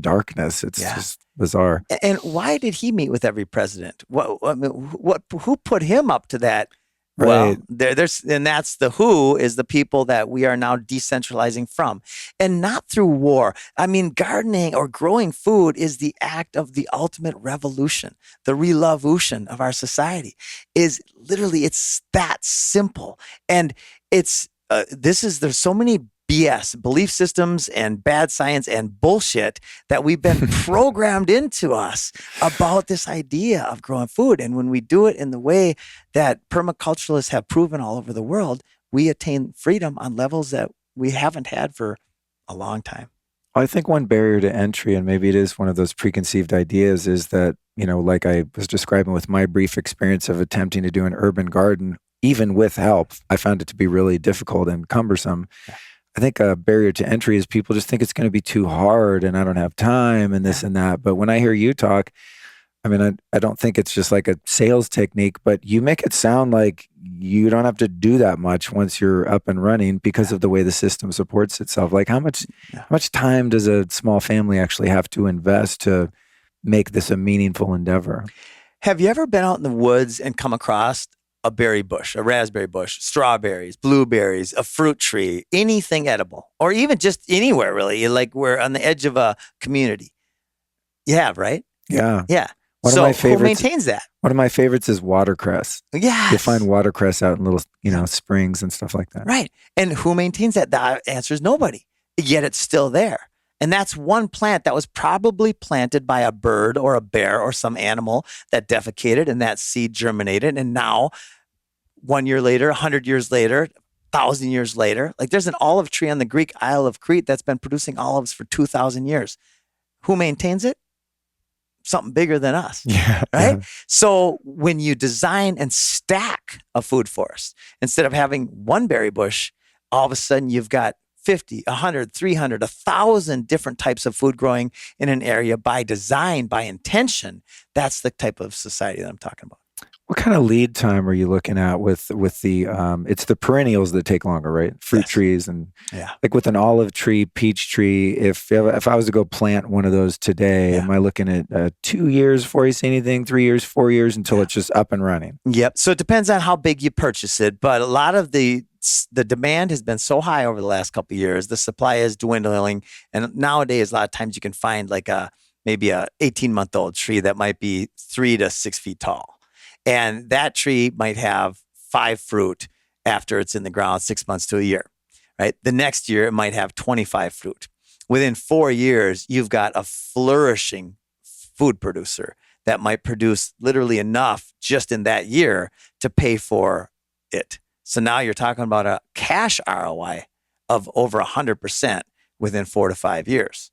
darkness? It's just bizarre. And why did he meet with every president? Who put him up to that Well, and that's the who is the people that we are now decentralizing from, and not through war. I mean, gardening or growing food is the act of the ultimate revolution, the revolution of our society. Is literally, it's that simple, and it's there's so many BS, belief systems and bad science and bullshit that we've been programmed into us about this idea of growing food. And when we do it in the way that permaculturalists have proven all over the world, we attain freedom on levels that we haven't had for a long time. I think one barrier to entry, and maybe it is one of those preconceived ideas, is that, like I was describing with my brief experience of attempting to do an urban garden, even with help, I found it to be really difficult and cumbersome. I think a barrier to entry is people just think it's going to be too hard and I don't have time and this and that. But when I hear you talk, I mean, I don't think it's just like a sales technique, but you make it sound like you don't have to do that much once you're up and running because of the way the system supports itself. Like how much time does a small family actually have to invest to make this a meaningful endeavor? Have you ever been out in the woods and come across a berry bush, a raspberry bush, strawberries, blueberries, a fruit tree, anything edible, or even just anywhere really, like we're on the edge of a community? You have, right? Yeah. Yeah. One so of my favorites, who maintains that? One of my favorites is watercress. Yes. You find watercress out in little, springs and stuff like that. Right. And who maintains that? The answer is nobody, yet it's still there. And that's one plant that was probably planted by a bird or a bear or some animal that defecated and that seed germinated. And now 1 year later, 100 years later, 1,000 years later, like there's an olive tree on the Greek Isle of Crete that's been producing olives for 2,000 years. Who maintains it? Something bigger than us, right? Yeah. So when you design and stack a food forest, instead of having one berry bush, all of a sudden you've got 50, 100, 300, 1,000 different types of food growing in an area by design, by intention. That's the type of society that I'm talking about. What kind of lead time are you looking at with the, it's the perennials that take longer, right? Fruit trees and like with an olive tree, peach tree, if I was to go plant one of those today, am I looking at 2 years before you see anything, 3 years, 4 years until it's just up and running? Yep. So it depends on how big you purchase it, but a lot of the demand has been so high over the last couple of years, the supply is dwindling. And nowadays, a lot of times you can find like maybe a 18-month-old tree that might be 3 to 6 feet tall. And that tree might have 5 fruit after it's in the ground 6 months to a year, right? The next year, it might have 25 fruit. Within 4 years, you've got a flourishing food producer that might produce literally enough just in that year to pay for it. So now you're talking about a cash ROI of over 100% within 4 to 5 years.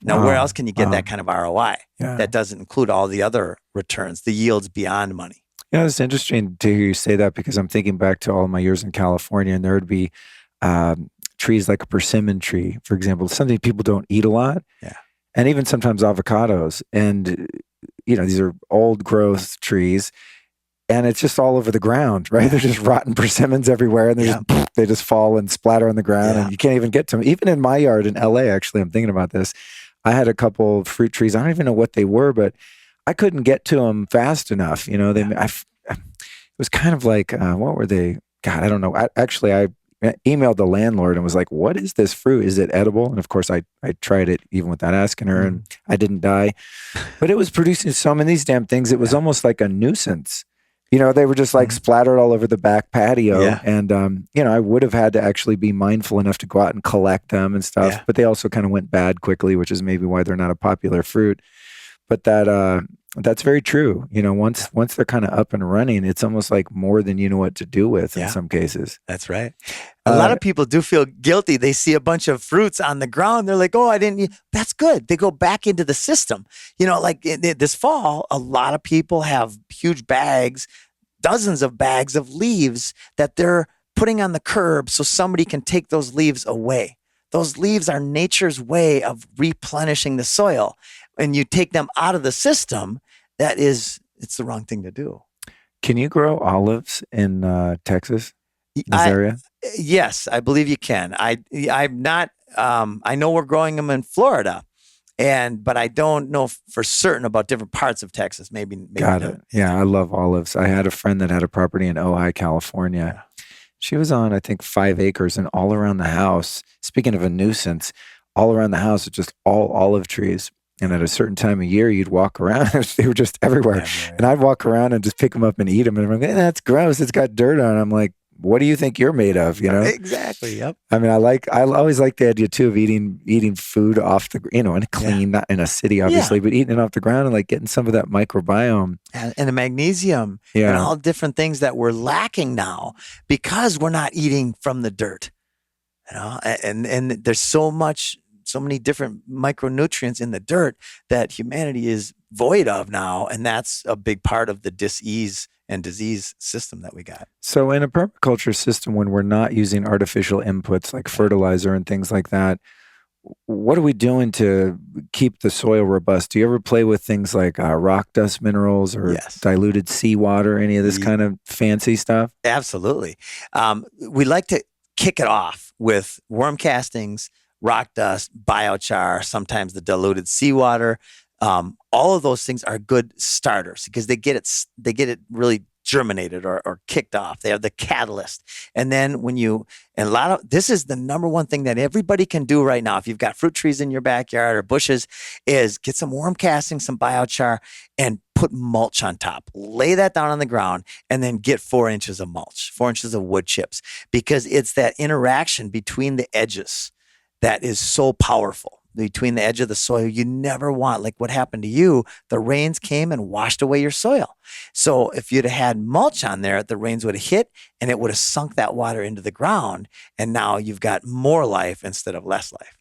Now, where else can you get that kind of ROI? That doesn't include all the other returns, the yields beyond money. It's interesting to hear you say that because I'm thinking back to all of my years in California, and there would be trees like a persimmon tree, for example, something people don't eat a lot. Yeah. And even sometimes avocados. And, these are old growth trees. And it's just all over the ground, right? They're just rotten persimmons everywhere, and they just fall and splatter on the ground, and you can't even get to them. Even in my yard in LA, actually, I'm thinking about this. I had a couple of fruit trees. I don't even know what they were, but I couldn't get to them fast enough. It was kind of like, what were they? God, I don't know. I emailed the landlord and was like, "What is this fruit? Is it edible?" And of course, I tried it even without asking her, and I didn't die. But it was producing so many of these damn things. It was almost like a nuisance. They were just like splattered all over the back patio. Yeah. And, I would have had to actually be mindful enough to go out and collect them and stuff. Yeah. But they also kind of went bad quickly, which is maybe why they're not a popular fruit. But that's very true. Once they're kind of up and running, it's almost like more than you know what to do with in some cases. That's right. A lot of people do feel guilty. They see a bunch of fruits on the ground. They're like, "Oh, I didn't." That's good. They go back into the system. Like this fall, a lot of people have huge bags, dozens of bags of leaves that they're putting on the curb so somebody can take those leaves away. Those leaves are nature's way of replenishing the soil. And you take them out of the system, it's the wrong thing to do. Can you grow olives in Texas, this area? Yes, I believe you can. I'm not. I know we're growing them in Florida, But I don't know for certain about different parts of Texas. Maybe Got it. Yeah, I love olives. I had a friend that had a property in Ojai, California. Yeah. She was on, I think, 5 acres, and all around the house, speaking of a nuisance, all around the house, it's just all olive trees. And at a certain time of year, you'd walk around, they were just everywhere. And I'd walk around and just pick them up and eat them. And I'm like, that's gross. It's got dirt on it. I'm like, what do you think you're made of? You know? Exactly. Yep. I mean, I always like the idea too of eating food off the, and clean, not in a city, obviously, but eating it off the ground and like getting some of that microbiome. And the magnesium and all different things that we're lacking now because we're not eating from the dirt, and there's so many different micronutrients in the dirt that humanity is void of now. And that's a big part of the dis-ease and disease system that we got. So in a permaculture system, when we're not using artificial inputs like fertilizer and things like that, what are we doing to keep the soil robust? Do you ever play with things like rock dust minerals or diluted seawater, any of this kind of fancy stuff? Absolutely. We like to kick it off with worm castings, rock dust, biochar, sometimes the diluted seawater. All of those things are good starters because they get it really germinated or kicked off. They have the catalyst. And then this is the number one thing that everybody can do right now. If you've got fruit trees in your backyard or bushes, is get some worm casting, some biochar, and put mulch on top. Lay that down on the ground and then get 4 inches of mulch, 4 inches of wood chips, because it's that interaction between the edges that is so powerful. Between the edge of the soil, you never want, like what happened to you, the rains came and washed away your soil. So if you'd have had mulch on there, the rains would have hit and it would have sunk that water into the ground. And now you've got more life instead of less life.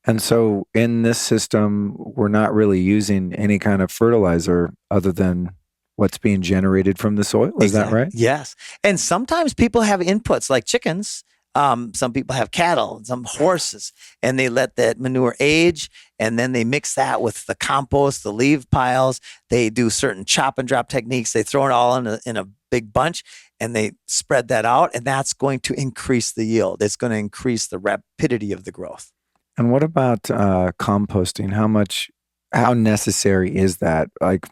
And so in this system, we're not really using any kind of fertilizer other than what's being generated from the soil. Is that right? Yes. And sometimes people have inputs like chickens. Some people have cattle, some horses, and they let that manure age, and then they mix that with the compost, the leaf piles. They do certain chop and drop techniques. They throw it all in a big bunch, and they spread that out, and that's going to increase the yield. It's going to increase the rapidity of the growth. And what about composting? How necessary is that? Like,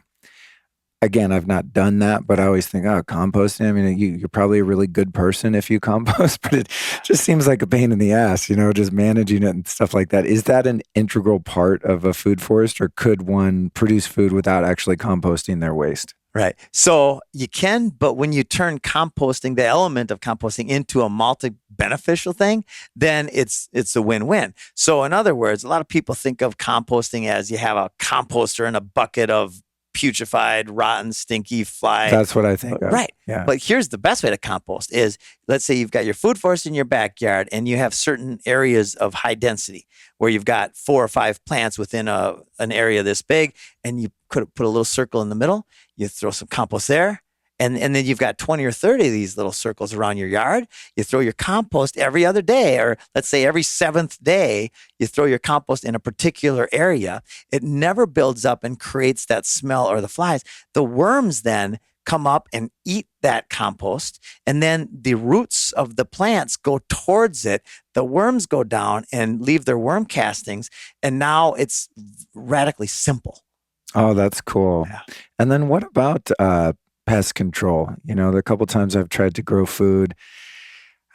again, I've not done that, but I always think, composting. I mean, you're probably a really good person if you compost, but it just seems like a pain in the ass, just managing it and stuff like that. Is that an integral part of a food forest, or could one produce food without actually composting their waste? Right. So you can, but when you turn composting, the element of composting, into a multi-beneficial thing, then it's a win-win. So in other words, a lot of people think of composting as you have a composter and a bucket of putrefied, rotten, stinky fly. That's what I think of. Right. Yeah. But here's the best way to compost is, let's say you've got your food forest in your backyard and you have certain areas of high density where you've got 4 or 5 plants within an area this big, and you could put a little circle in the middle. You throw some compost there. And then you've got 20 or 30 of these little circles around your yard. You throw your compost every other day, or let's say every 7th day, you throw your compost in a particular area. It never builds up and creates that smell or the flies. The worms then come up and eat that compost, and then the roots of the plants go towards it. The worms go down and leave their worm castings, and now it's radically simple. Oh, that's cool. Yeah. And then what about pest control? The couple times I've tried to grow food,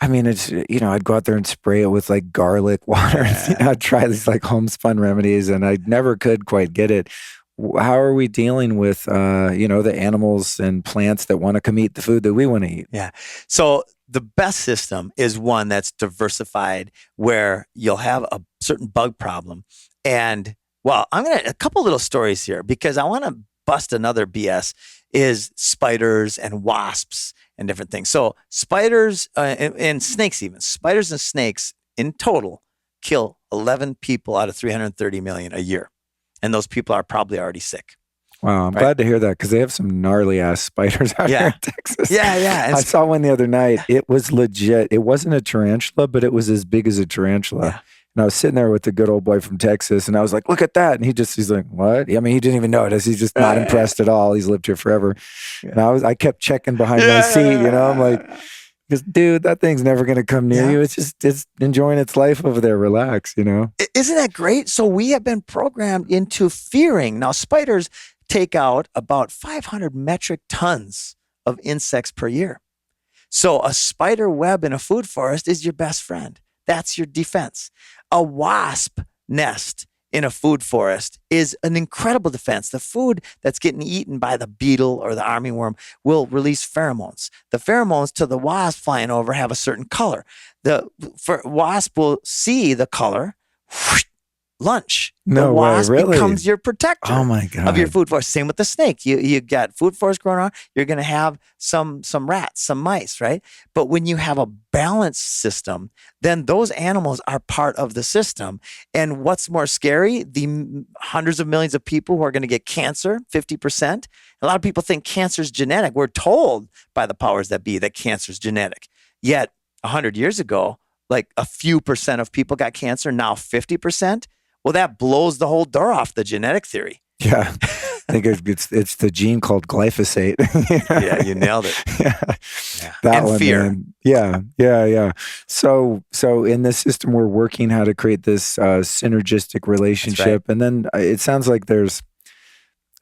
I mean, it's, I'd go out there and spray it with like garlic water. Yeah. I'd try these like homespun remedies, and I never could quite get it. How are we dealing with, the animals and plants that want to come eat the food that we want to eat? Yeah. So the best system is one that's diversified, where you'll have a certain bug problem. And a couple little stories here, because I want to bust another BS, is spiders and wasps and different things. So spiders and snakes, even spiders and snakes in total kill 11 people out of 330 million a year. And those people are probably already sick. Wow, I'm glad to hear that, because they have some gnarly ass spiders out here in Texas. Yeah. I saw one the other night. It was legit. It wasn't a tarantula, but it was as big as a tarantula. Yeah. And I was sitting there with the good old boy from Texas, and I was like, look at that. And he's like, what? I mean, he didn't even notice. He's just not impressed at all. He's lived here forever. Yeah. And I kept checking behind my seat, I'm like, Because, dude, that thing's never going to come near you. It's enjoying its life over there. Relax, Isn't that great? So we have been programmed into fearing. Now, spiders take out about 500 metric tons of insects per year. So a spider web in a food forest is your best friend. That's your defense. A wasp nest in a food forest is an incredible defense. The food that's getting eaten by the beetle or the armyworm will release pheromones. The pheromones to the wasp flying over have a certain color. The wasp will see the color, lunch. No the wasp way, really? becomes your protector of your food forest. Same with the snake. You got food forest growing on, you're going to have some rats, some mice, right? But when you have a balanced system, then those animals are part of the system. And what's more scary, the hundreds of millions of people who are going to get cancer, 50%. A lot of people think cancer is genetic. We're told by the powers that be that cancer is genetic. Yet 100 years ago, like a few percent of people got cancer, now 50%. Well, that blows the whole door off the genetic theory. Yeah. I think it's the gene called glyphosate. Yeah, you nailed it. Yeah. That and one, fear. Man. Yeah. So in this system, we're working how to create this synergistic relationship. Right. And then it sounds like there's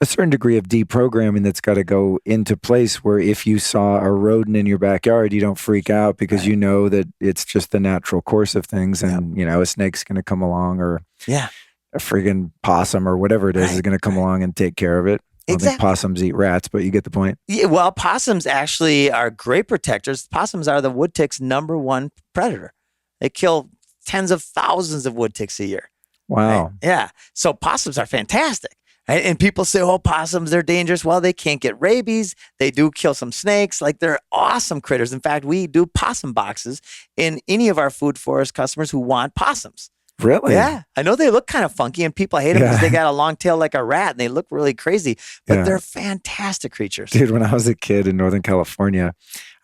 a certain degree of deprogramming that's got to go into place where if you saw a rodent in your backyard, you don't freak out because you know that it's just the natural course of things. And, a snake's going to come along or a friggin' possum or whatever it is going to come along and take care of it. I don't think possums eat rats, but you get the point. Yeah, well, possums actually are great protectors. Possums are the wood tick's number one predator. They kill tens of thousands of wood ticks a year. Wow. Right? Yeah. So possums are fantastic. Right? And people say, oh, possums, they're dangerous. Well, they can't get rabies. They do kill some snakes. Like, they're awesome critters. In fact, we do possum boxes in any of our food forest customers who want possums. Really? Yeah. I know they look kind of funky and people hate them because they got a long tail like a rat and they look really crazy, but they're fantastic creatures. Dude, when I was a kid in Northern California,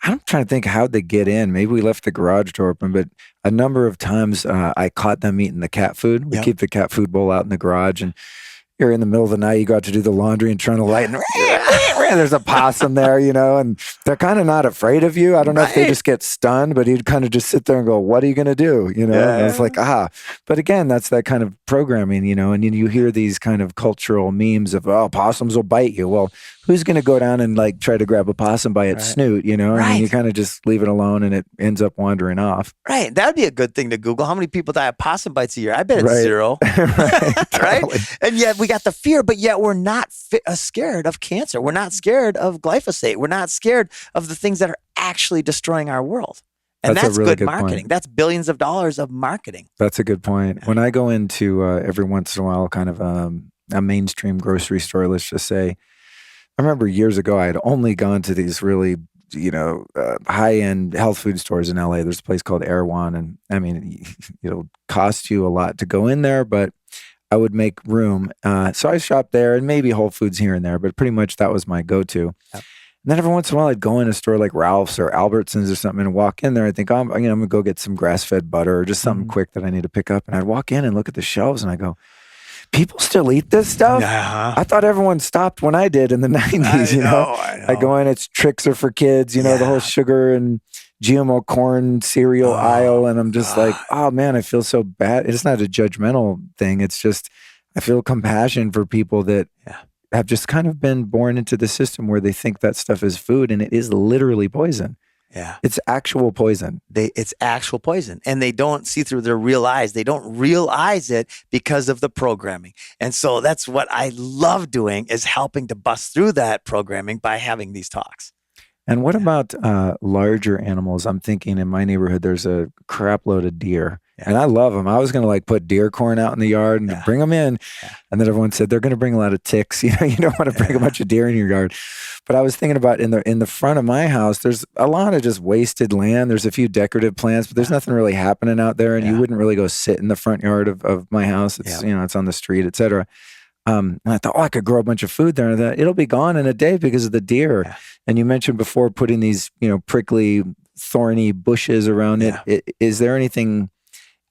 I'm trying to think how'd they get in. Maybe we left the garage door open, but a number of times I caught them eating the cat food. We keep the cat food bowl out in the garage, and you're in the middle of the night, you go out to do the laundry and turn the light, and there's a possum there, and they're kind of not afraid of you. I don't know if they just get stunned, but he'd kind of just sit there and go, what are you going to do? And it's like, But again, that's that kind of programming, and you hear these kind of cultural memes of, oh, possums will bite you. Well, who's going to go down and like try to grab a possum by its snoot, I mean, you kind of just leave it alone and it ends up wandering off. Right. That would be a good thing to Google. How many people die of possum bites a year? I bet it's zero. Right? And yet we got the fear, but yet we're not scared of cancer. We're not scared of glyphosate. We're not scared of the things that are actuly destroying our world. And that's really good marketing. Point. That's billions of dollars of marketing. That's a good point. When I go into every once in a while kind of a mainstream grocery store, let's just say, I remember years ago I had only gone to these really, high-end health food stores in LA. There's a place called Erewhon, and I mean, it'll cost you a lot to go in there, but I would make room. So I shopped there and maybe Whole Foods here and there, but pretty much that was my go-to. Yep. And then every once in a while I'd go in a store like Ralph's or Albertsons or something and walk in there. I think, I'm going to go get some grass-fed butter or just something quick that I need to pick up. And I'd walk in and look at the shelves and I go, people still eat this stuff? I thought everyone stopped when I did in the 90s, I know. I go in, it's tricks are for kids, the whole sugar and GMO corn cereal aisle. And I'm just like, oh man, I feel so bad. It's not a judgmental thing. It's just, I feel compassion for people that have just kind of been born into the system where they think that stuff is food and it is literally poison. Yeah. It's actual poison. It's actual poison. And they don't see through their real eyes. They don't realize it because of the programming. And so that's what I love doing, is helping to bust through that programming by having these talks. And what about larger animals? I'm thinking in my neighborhood, there's a crap load of deer. And I love them. I was going to put deer corn out in the yard and bring them in. And then everyone said, they're going to bring a lot of ticks. You don't want to bring a bunch of deer in your yard. But I was thinking about in the front of my house, there's a lot of just wasted land. There's a few decorative plants, but there's nothing really happening out there. And you wouldn't really go sit in the front yard of my house. It's, it's on the street, et cetera. And I thought, I could grow a bunch of food there. And I thought, it'll be gone in a day because of the deer. Yeah. And you mentioned before putting these, prickly, thorny bushes around it. Is there anything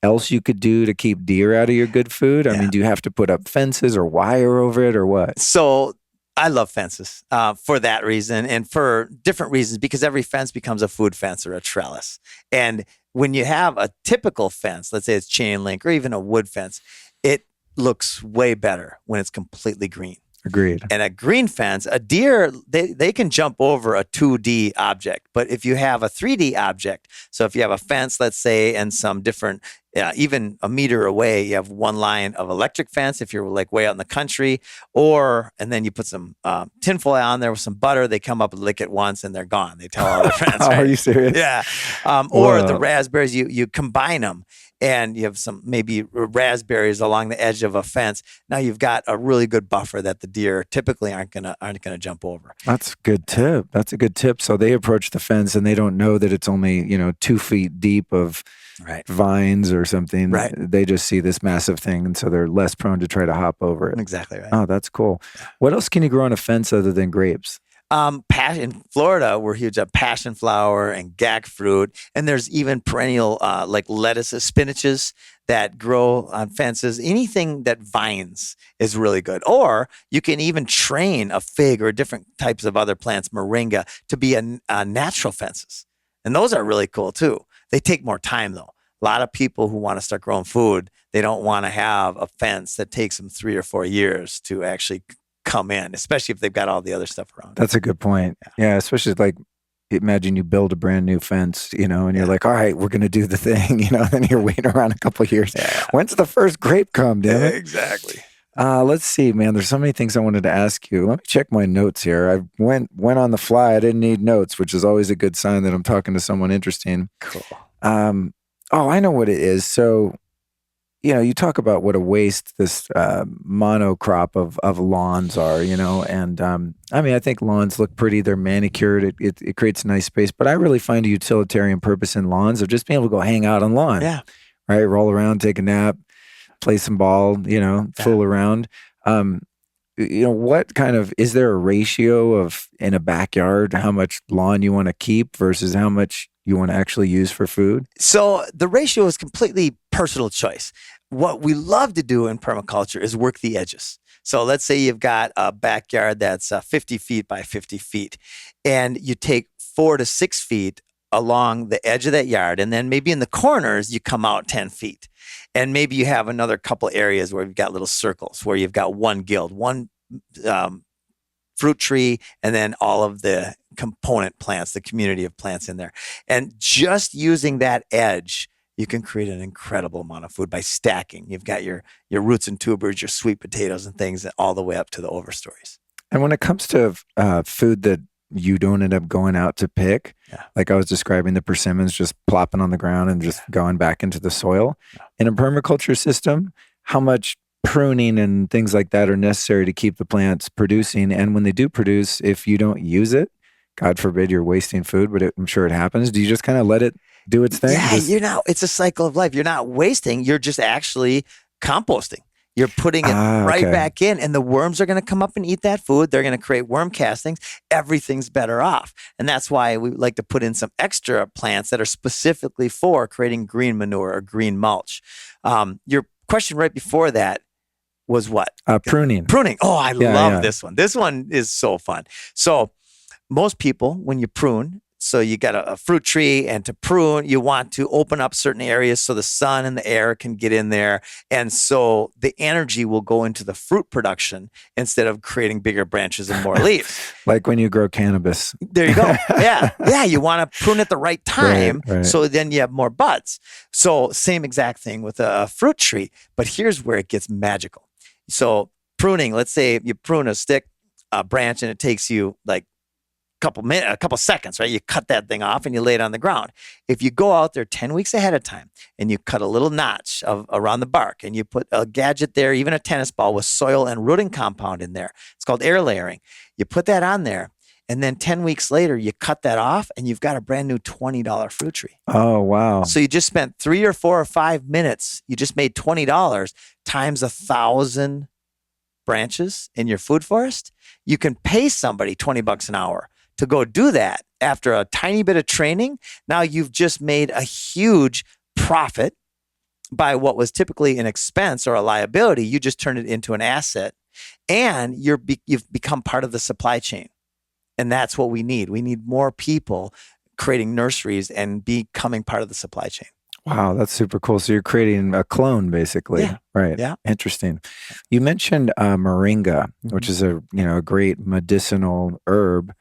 else you could do to keep deer out of your good food? I mean, do you have to put up fences or wire over it or what? So I love fences for that reason and for different reasons, because every fence becomes a food fence or a trellis. And when you have a typical fence, let's say it's chain link or even a wood fence, it looks way better when it's completely green. Agreed. And a green fence, a deer, they can jump over a 2D object. But if you have a 3D object, so if you have a fence, let's say, and some different, even a meter away, you have one line of electric fence if you're like way out in the country, and then you put some tinfoil on there with some butter, they come up and lick it once and they're gone. They tell all their friends. Oh, right? Are you serious? Yeah. Or the raspberries, you combine them. And you have some maybe raspberries along the edge of a fence. Now you've got a really good buffer that the deer typically aren't gonna jump over. That's a good tip. That's a good tip. So they approach the fence and they don't know that it's only 2 feet deep of vines or something. Right. They just see this massive thing, and so they're less prone to try to hop over it. Exactly right. Oh, that's cool. What else can you grow on a fence other than grapes? In Florida, we're huge on passion flower and gack fruit. And there's even perennial, like lettuces, spinaches that grow on fences. Anything that vines is really good. Or you can even train a fig or different types of other plants, moringa, to be a natural fences. And those are really cool too. They take more time though. A lot of people who want to start growing food, they don't want to have a fence that takes them 3 or 4 years to actually come in, especially if they've got all the other stuff around. That's a good point. Yeah, especially like imagine you build a brand new fence, and you're like, all right, we're going to do the thing, and then you're waiting around a couple of years. Yeah. When's the first grape come, damn it? Exactly. Let's see, man. There's so many things I wanted to ask you. Let me check my notes here. I went on the fly. I didn't need notes, which is always a good sign that I'm talking to someone interesting. Cool. I know what it is. So, you talk about what a waste this monocrop of lawns are, and I think lawns look pretty. They're manicured. It creates a nice space, but I really find a utilitarian purpose in lawns of just being able to go hang out on lawn. Yeah. Right. Roll around, take a nap, play some ball, fool around. What kind of, is there a ratio of in a backyard, how much lawn you want to keep versus how much you want to actually use for food? So the ratio is completely personal choice. What we love to do in permaculture is work the edges. So let's say you've got a backyard that's 50 feet by 50 feet, and you take 4 to 6 feet along the edge of that yard, and then maybe in the corners you come out 10 feet. And maybe you have another couple areas where you've got little circles where you've got one guild, one fruit tree, and then all of the component plants, the community of plants in there. And just using that edge, you can create an incredible amount of food by stacking. You've got your roots and tubers, your sweet potatoes and things, all the way up to the overstories. And when it comes to food that you don't end up going out to pick, like I was describing the persimmons just plopping on the ground and just going back into the soil. In a permaculture system, how much pruning and things like that are necessary to keep the plants producing? And when they do produce, if you don't use it, God forbid you're wasting food, but I'm sure it happens. Do you just kind of let it do its thing? Yeah, it's a cycle of life. You're not wasting. You're just actually composting. You're putting it back in, and the worms are going to come up and eat that food. They're going to create worm castings. Everything's better off. And that's why we like to put in some extra plants that are specifically for creating green manure or green mulch. Your question right before that was what? Pruning. Pruning. Oh, I love this one. This one is so fun. So most people, when you prune, so you got a fruit tree, and to prune, you want to open up certain areas so the sun and the air can get in there. And so the energy will go into the fruit production instead of creating bigger branches and more leaves. Like when you grow cannabis. There you go. Yeah. You want to prune at the right time. Right. So then you have more buds. So same exact thing with a fruit tree. But here's where it gets magical. So pruning, let's say you prune a branch, and it takes you like a couple seconds, right? You cut that thing off and you lay it on the ground. If you go out there 10 weeks ahead of time and you cut a little notch around the bark, and you put a gadget there, even a tennis ball with soil and rooting compound in there, it's called air layering. You put that on there, and then 10 weeks later, you cut that off, and you've got a brand new $20 fruit tree. Oh, wow. So you just spent 3 or 4 or 5 minutes. You just made $20 times 1,000 branches in your food forest. You can pay somebody $20 an hour to go do that after a tiny bit of training. Now you've just made a huge profit by what was typically an expense or a liability. You just turned it into an asset. and you've become part of the supply chain. And that's what we need. We need more people creating nurseries and becoming part of the supply chain. Wow, that's super cool. So you're creating a clone, basically. Yeah. Right. Yeah. Interesting. You mentioned moringa, which is a great medicinal herb.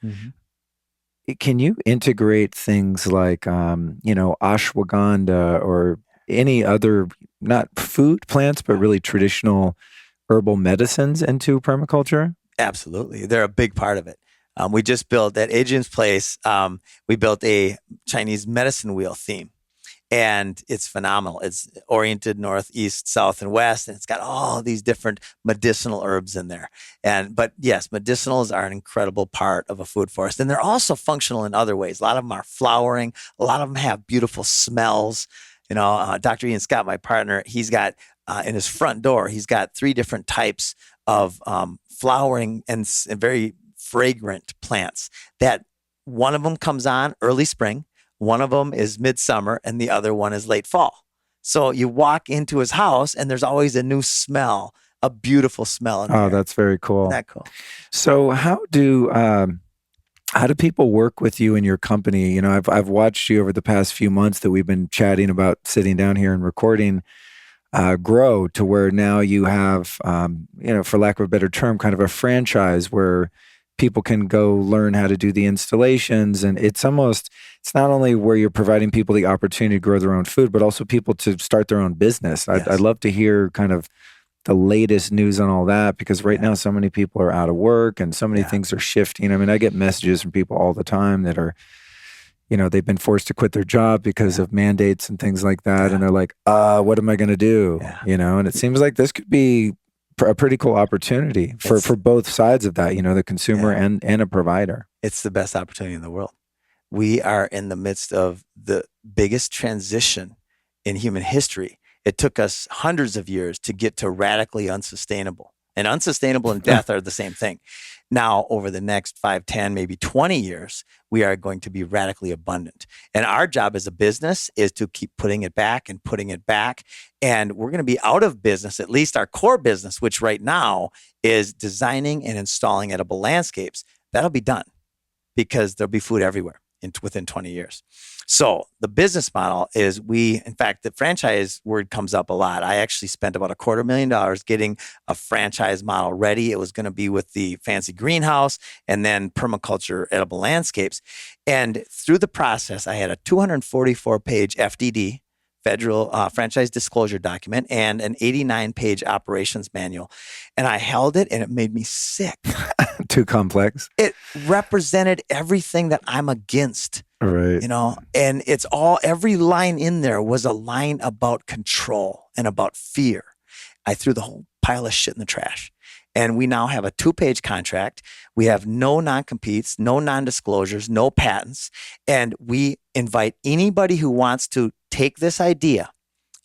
Can you integrate things like ashwagandha or any other, not food plants, but really traditional herbal medicines into permaculture? Absolutely. They're a big part of it. We just built at Adrian's place, we built a Chinese medicine wheel theme. And it's phenomenal. It's oriented north, east, south, and west, and it's got all these different medicinal herbs in there. But yes, medicinals are an incredible part of a food forest, and they're also functional in other ways. A lot of them are flowering. A lot of them have beautiful smells. Dr. Ian Scott, my partner, he's got in his front door, he's got 3 different types of flowering and very fragrant plants. That one of them comes on early spring. One of them is midsummer and the other one is late fall. So you walk into his house and there's always a new smell, a beautiful smell in there. Oh, that's very cool. Isn't that cool? So how do people work with you in your company? I've watched you over the past few months that we've been chatting about sitting down here and recording, grow to where now you have, for lack of a better term, kind of a franchise where people can go learn how to do the installations. And it's not only where you're providing people the opportunity to grow their own food, but also people to start their own business. Yes. I'd love to hear kind of the latest news on all that, because right now so many people are out of work and so many things are shifting. I mean, I get messages from people all the time that are, they've been forced to quit their job because of mandates and things like that. And they're like, what am I going to do? And it seems like this could be a pretty cool opportunity for both sides of that, the consumer and a provider. It's the best opportunity in the world. We are in the midst of the biggest transition in human history. It took us hundreds of years to get to radically unsustainable. And unsustainable and death are the same thing. Now, over the next 5, 10, maybe 20 years, we are going to be radically abundant. And our job as a business is to keep putting it back and putting it back. And we're going to be out of business, at least our core business, which right now is designing and installing edible landscapes. That'll be done because there'll be food everywhere within 20 years. So the business model is in fact, the franchise word comes up a lot. I actually spent about $250,000 getting a franchise model ready. It was going to be with the fancy greenhouse and then permaculture edible landscapes. And through the process, I had a 244-page FDD, federal franchise disclosure document, and an 89-page operations manual. And I held it and it made me sick. Too complex. It represented everything that I'm against. Right. And every line in there was a line about control and about fear. I threw the whole pile of shit in the trash. And we now have a 2-page contract. We have no non-competes, no non-disclosures, no patents. And we invite anybody who wants to take this idea.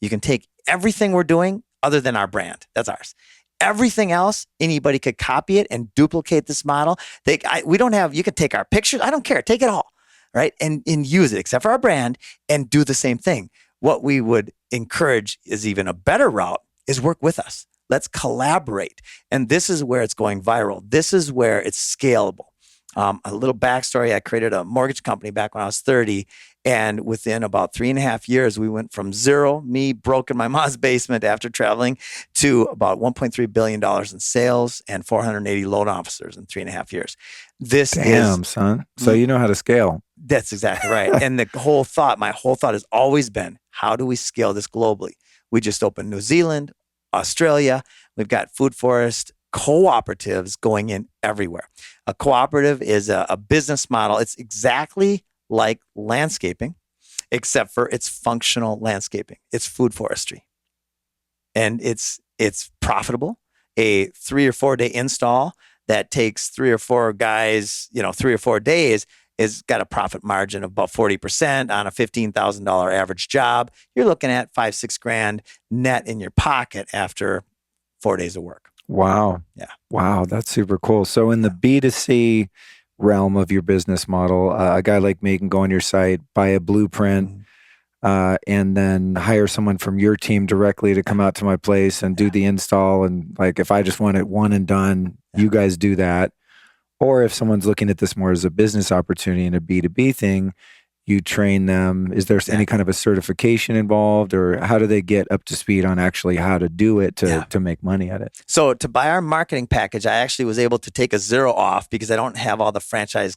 You can take everything we're doing other than our brand. That's ours. Everything else, anybody could copy it and duplicate this model. You can take our pictures. I don't care. Take it all. Right. And use it except for our brand and do the same thing. What we would encourage is even a better route is work with us. Let's collaborate. And this is where it's going viral. This is where it's scalable. A little backstory. I created a mortgage company back when I was 30. And within about 3.5 years, we went from zero, me broke in my mom's basement after traveling, to about $1.3 billion in sales and 480 loan officers in 3.5 years. Damn, son. So you know how to scale. That's exactly right. And my whole thought has always been, how do we scale this globally? We just opened New Zealand, Australia. We've got food forest cooperatives going in everywhere. A cooperative is a business model. It's exactly like landscaping, except for it's functional landscaping. It's food forestry. And it's profitable. A 3 or 4 day install that takes 3 or 4 guys, 3 or 4 days is got a profit margin of about 40% on a $15,000 average job. You're looking at $5-6 grand net in your pocket after 4 days of work. Wow. Yeah. Wow. That's super cool. So in the B2C realm of your business model, a guy like me can go on your site, buy a blueprint, and then hire someone from your team directly to come out to my place and do the install. And like, if I just want it one and done, you guys do that. Or if someone's looking at this more as a business opportunity and a B2B thing, you train them. Is there any kind of a certification involved, or how do they get up to speed on actually how to do it to make money at it? So to buy our marketing package, I actually was able to take a zero off because I don't have all the franchise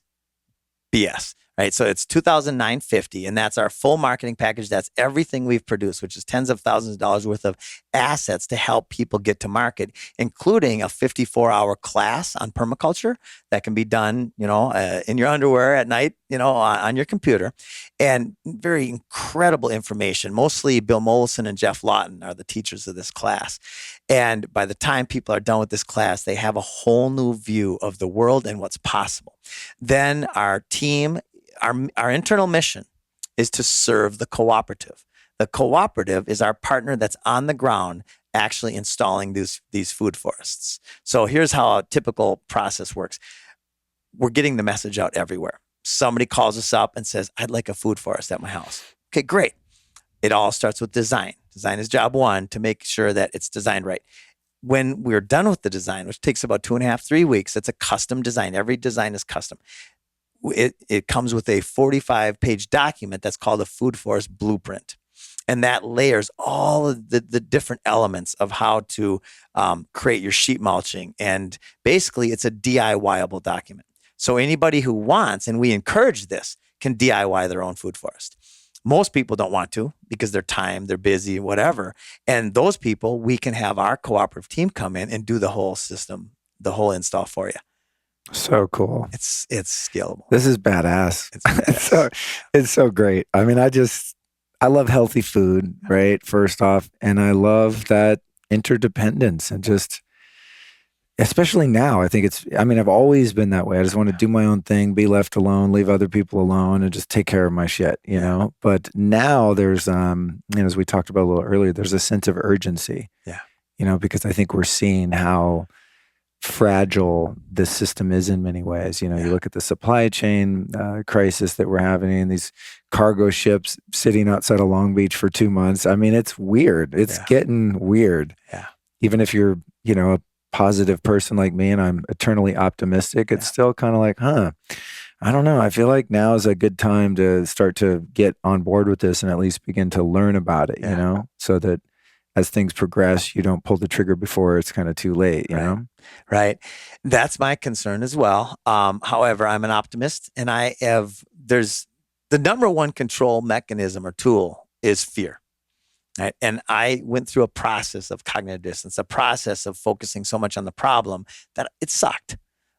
BS. Right. So it's $2,950, and that's our full marketing package. That's everything we've produced, which is tens of thousands of dollars worth of assets to help people get to market, including a 54-hour class on permaculture that can be done, in your underwear at night, on your computer, and very incredible information. Mostly Bill Mollison and Jeff Lawton are the teachers of this class. And by the time people are done with this class, they have a whole new view of the world and what's possible. Then our team, our internal mission is to serve the cooperative. The cooperative is our partner that's on the ground actually installing these food forests. So here's how a typical process works. We're getting the message out everywhere. Somebody calls us up and says, I'd like a food forest at my house. Okay, great. It all starts with design. Design is job one, to make sure that it's designed right. When we're done with the design, which takes about 2.5, 3 weeks, it's a custom design. Every design is custom. It comes with a 45-page document that's called a food forest blueprint. And that layers all of the different elements of how to create your sheet mulching. And basically, it's a DIY-able document. So anybody who wants, and we encourage this, can DIY their own food forest. Most people don't want to because they're busy, whatever. And those people, we can have our cooperative team come in and do the whole system, the whole install for you. So cool. It's scalable. This is badass. It's badass. It's so great. I mean, I love healthy food, right? First off. And I love that interdependence, and just, especially now, I've always been that way. I just want to do my own thing, be left alone, leave other people alone, and just take care of my shit, But now there's, as we talked about a little earlier, there's a sense of urgency. Yeah. Because I think we're seeing how fragile this system is in many ways. You look at the supply chain crisis that we're having, these cargo ships sitting outside of Long Beach for 2 months. I mean, it's weird. It's getting weird. Yeah. Even if you're, a positive person like me and I'm eternally optimistic, it's still kind of like, I don't know. I feel like now is a good time to start to get on board with this and at least begin to learn about it, so that as things progress, you don't pull the trigger before it's kind of too late, you know? Right. That's my concern as well. However, I'm an optimist, and there's the number one control mechanism or tool is fear. Right? And I went through a process of cognitive dissonance, a process of focusing so much on the problem that it sucked.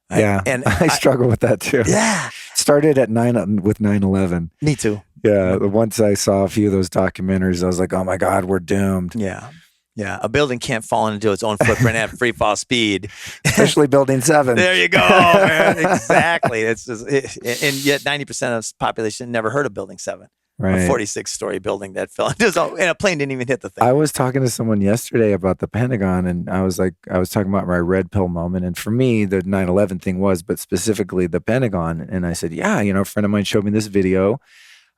Right? Yeah. And I struggle with that too. Yeah. Started at 9/11. Me too. Yeah. Once I saw a few of those documentaries, I was like, oh my God, we're doomed. Yeah. Yeah. A building can't fall into its own footprint at free fall speed. Especially building 7. There you go, man. Exactly. It's just, and yet 90% of the population never heard of building 7. Right. A 46-story building that fell into, and a plane didn't even hit the thing. I was talking to someone yesterday about the Pentagon, and I was talking about my red pill moment. And for me, the 9/11 thing was, but specifically the Pentagon. And I said, yeah, a friend of mine showed me this video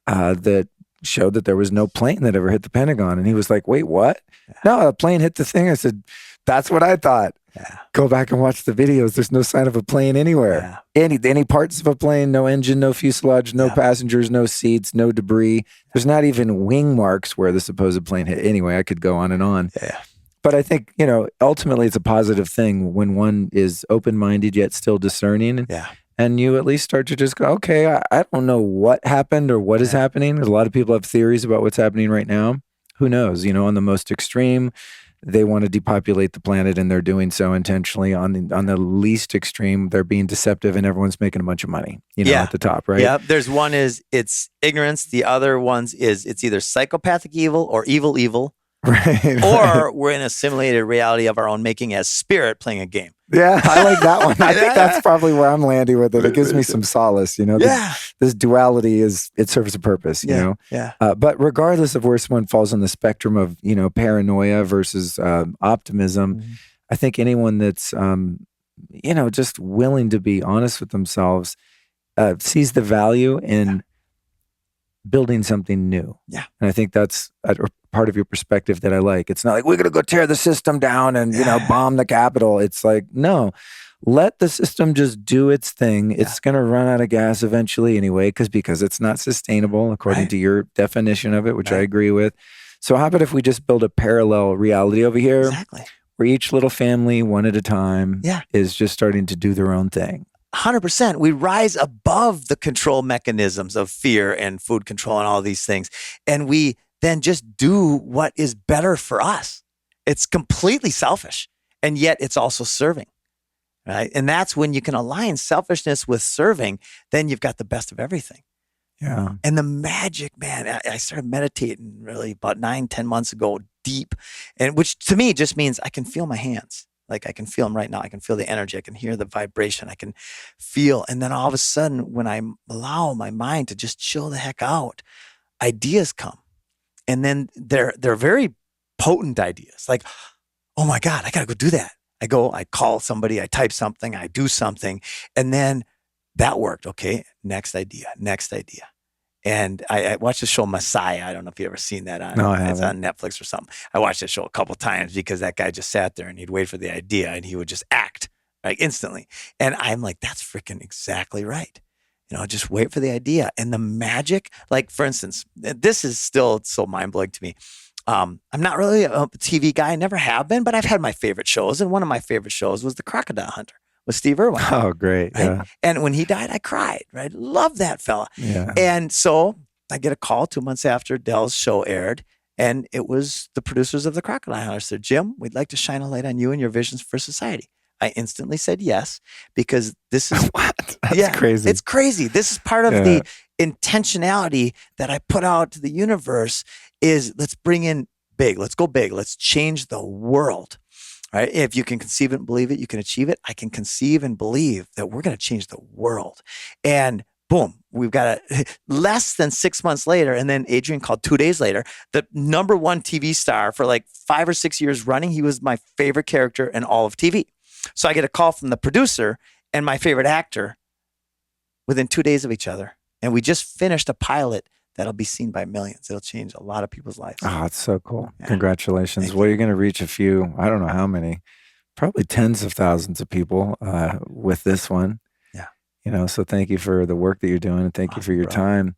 that showed that there was no plane that ever hit the Pentagon. And he was like, wait, what? Yeah. No, a plane hit the thing. I said, that's what I thought. Yeah. Go back and watch the videos. There's no sign of a plane anywhere. Yeah. Any parts of a plane, no engine, no fuselage, no passengers, no seats, no debris. There's not even wing marks where the supposed plane hit. Anyway, I could go on and on. Yeah. But I think, ultimately it's a positive thing when one is open-minded yet still discerning. Yeah. And you at least start to just go, okay, I don't know what happened or what is happening. A lot of people have theories about what's happening right now. Who knows? On the most extreme, they want to depopulate the planet, and they're doing so intentionally. On the least extreme, they're being deceptive, and everyone's making a bunch of money, at the top, right? Yeah. There's one is it's ignorance. The other ones is it's either psychopathic evil or evil. Right. Or we're in a simulated reality of our own making as spirit playing a game. Yeah, I like that one. I think that's probably where I'm landing with it. It gives me some solace, This duality it serves a purpose, Yeah. But regardless of where someone falls on the spectrum of, paranoia versus optimism, I think anyone that's, just willing to be honest with themselves sees the value in building something new. Yeah. And I think that's a part of your perspective that I like. It's not like, we're going to go tear the system down and, bomb the Capitol. It's like, no, let the system just do its thing. It's going to run out of gas eventually anyway, because it's not sustainable according to your definition of it, which I agree with. So how about if we just build a parallel reality over here? Exactly. Where each little family, one at a time, is just starting to do their own thing. 100%. We rise above the control mechanisms of fear and food control and all these things. And we then just do what is better for us. It's completely selfish. And yet it's also serving. Right. And that's when you can align selfishness with serving, then you've got the best of everything. Yeah. And the magic, man, I started meditating really about 9-10 months ago, deep. And which to me just means I can feel my hands. Like I can feel them right now. I can feel the energy. I can hear the vibration. I can feel. And then all of a sudden, when I allow my mind to just chill the heck out, ideas come. And then they're very potent ideas. Like, oh my God, I got to go do that. I call somebody, I type something, I do something. And then that worked. Okay. Next idea. And I watched the show Messiah. I don't know if you've ever seen that on. No, I haven't. It's on Netflix or something. I watched that show a couple of times because that guy just sat there and he'd wait for the idea and he would just act like instantly. And I'm like, that's freaking exactly right. Just wait for the idea. And the magic, like for instance, this is still so mind-blowing to me. I'm not really a TV guy. I never have been, but I've had my favorite shows. And one of my favorite shows was The Crocodile Hunter with Steve Irwin. Oh, great. Right? Yeah. And when he died, I cried, right? Love that fella. Yeah. And so I get a call 2 months after Dell's show aired, and it was the producers of The Crocodile Hunter said, Jim, we'd like to shine a light on you and your visions for society. I instantly said yes, because this is what? That's crazy. It's crazy. This is part of the intentionality that I put out to the universe is let's bring in big. Let's go big. Let's change the world. Right? If you can conceive it and believe it, you can achieve it. I can conceive and believe that we're going to change the world. And boom, we've got less than 6 months later. And then Adrian called 2 days later, the #1 TV star for like 5 or 6 years running. He was my favorite character in all of TV. So I get a call from the producer and my favorite actor within 2 days of each other. And we just finished a pilot that'll be seen by millions. It'll change a lot of people's lives. Oh, it's so cool. Yeah. Congratulations. Well, you're going to reach a few, I don't know how many, probably tens of thousands of people with this one. Yeah. So thank you for the work that you're doing, and thank you for your time.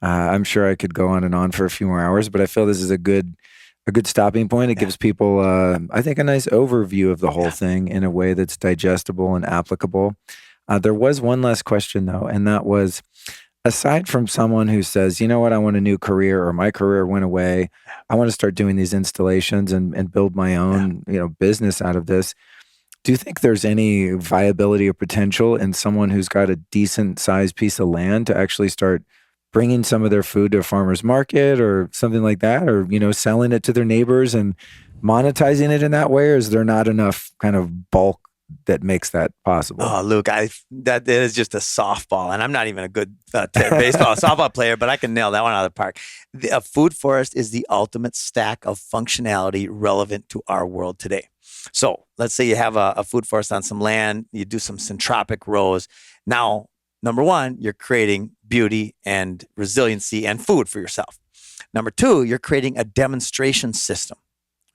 I'm sure I could go on and on for a few more hours, but I feel this is a good stopping point. It gives people, I think, a nice overview of the whole thing in a way that's digestible and applicable. There was one last question though, and that was, aside from someone who says, you know what, I want a new career, or my career went away, I want to start doing these installations and build my own, business out of this. Do you think there's any viability or potential in someone who's got a decent sized piece of land to actually start bringing some of their food to a farmer's market or something like that, or, selling it to their neighbors and monetizing it in that way? Or is there not enough kind of bulk that makes that possible? Oh, Luke, that is just a softball, and I'm not even a good baseball softball player, but I can nail that one out of the park. A food forest is the ultimate stack of functionality relevant to our world today. So let's say you have a food forest on some land, you do some centropic rows. Now, number one, you're creating beauty and resiliency and food for yourself. Number two, you're creating a demonstration system,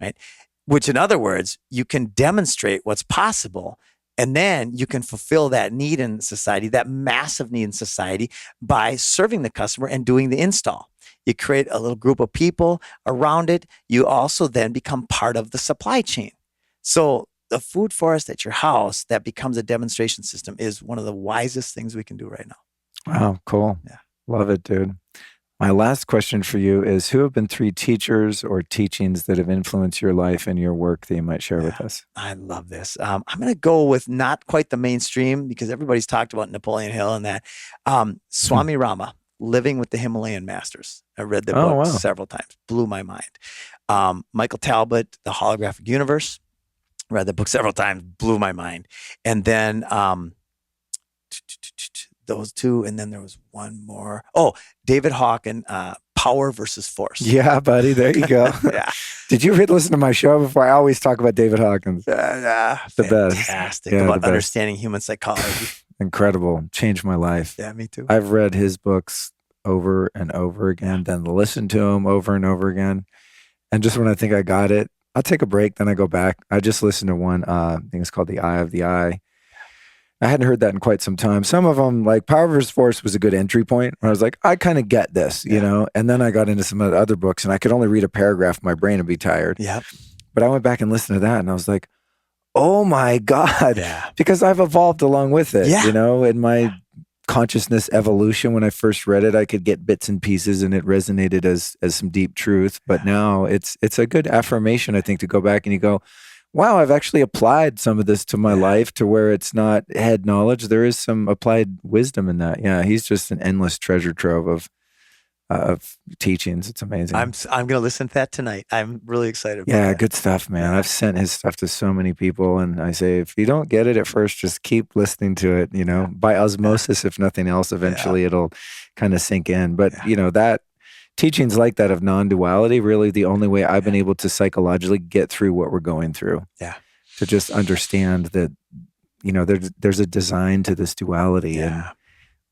right? Which, in other words, you can demonstrate what's possible, and then you can fulfill that need in society, that massive need in society, by serving the customer and doing the install. You create a little group of people around it. You also then become part of the supply chain. So the food forest at your house that becomes a demonstration system is one of the wisest things we can do right now. Wow, cool. Yeah. Love it, dude. My last question for you is, who have been 3 teachers or teachings that have influenced your life and your work that you might share with us? I love this. I'm going to go with not quite the mainstream, because everybody's talked about Napoleon Hill and that. Swami Rama, Living with the Himalayan Masters. I read the book several times. Blew my mind. Michael Talbot, The Holographic Universe. Read the book several times. Blew my mind. And then those two, and then there was one more. Oh, David Hawkins, Power versus Force. Yeah, buddy, there you go. Yeah. Did you listen to my show before? I always talk about David Hawkins. The best. Fantastic. Yeah, about understanding human psychology. Incredible. Changed my life. Yeah, me too. I've read his books over and over again, then listen to them over and over again. And just when I think I got it, I'll take a break, then I go back. I just listened to one, I think it's called The Eye of the Eye. I hadn't heard that in quite some time. Some of them, like Power vs. Force was a good entry point. I was like, I kind of get this, you know? And then I got into some of the other books and I could only read a paragraph. My brain would be tired. Yep. But I went back and listened to that and I was like, oh my God. Yeah. Because I've evolved along with it, Yeah. you know, in my consciousness evolution. When I first read it, I could get bits and pieces and it resonated as some deep truth. But now it's a good affirmation, I think, to go back and you go, wow, I've actually applied some of this to my life to where it's not head knowledge. There is some applied wisdom in that. Yeah, he's just an endless treasure trove of teachings. It's amazing. I'm going to listen to that tonight. I'm really excited about Yeah, that. good stuff, man. I've sent his stuff to so many people and I say, if you don't get it at first, just keep listening to it, you know, by osmosis, if nothing else, eventually it'll kind of sink in. But, you know, that teachings like that of non-duality, really the only way I've been able to psychologically get through what we're going through. Yeah. To just understand that, you know, there's a design to this duality. Yeah. And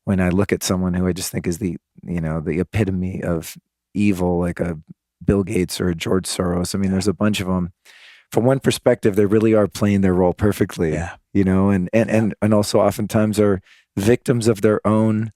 when I look at someone who I just think is the epitome of evil, like a Bill Gates or a George Soros, I mean, there's a bunch of them. From one perspective, they really are playing their role perfectly, you know, and also oftentimes are victims of their own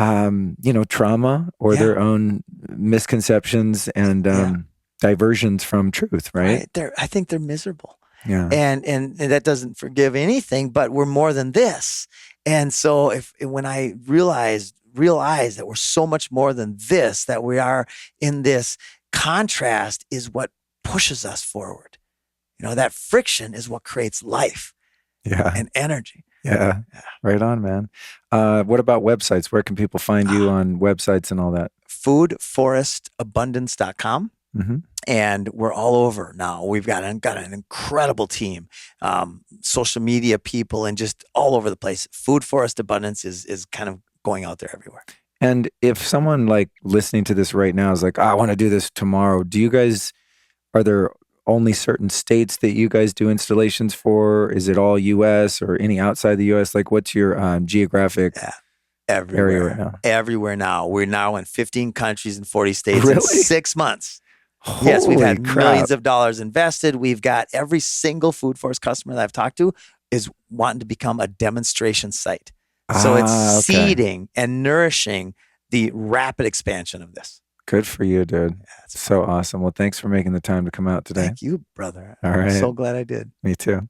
you know, trauma or their own misconceptions and diversions from truth, right? I think they're miserable. Yeah. And that doesn't forgive anything, but we're more than this. And so when I realize that we're so much more than this, that we are in this contrast is what pushes us forward. You know, that friction is what creates life and energy. Yeah. Right on, man. What about websites? Where can people find you on websites and all that? Foodforestabundance.com. Mm-hmm. And we're all over now. We've got an incredible team, social media people, and just all over the place. Food Forest Abundance is kind of going out there everywhere. And if someone like listening to this right now is like, I want to do this tomorrow, are there only certain states that you guys do installations for? Is it all U.S. or any outside the U.S.? Like, what's your geographic area right now? Everywhere now. We're now in 15 countries and 40 states really? in 6 months. Holy yes, we've had crap. millions of dollars invested. We've got every single Food Forest customer that I've talked to is wanting to become a demonstration site. So it's seeding and nourishing the rapid expansion of this. Good for you, dude. Yeah, so awesome. Well, thanks for making the time to come out today. Thank you, brother. All right. I'm so glad I did. Me too.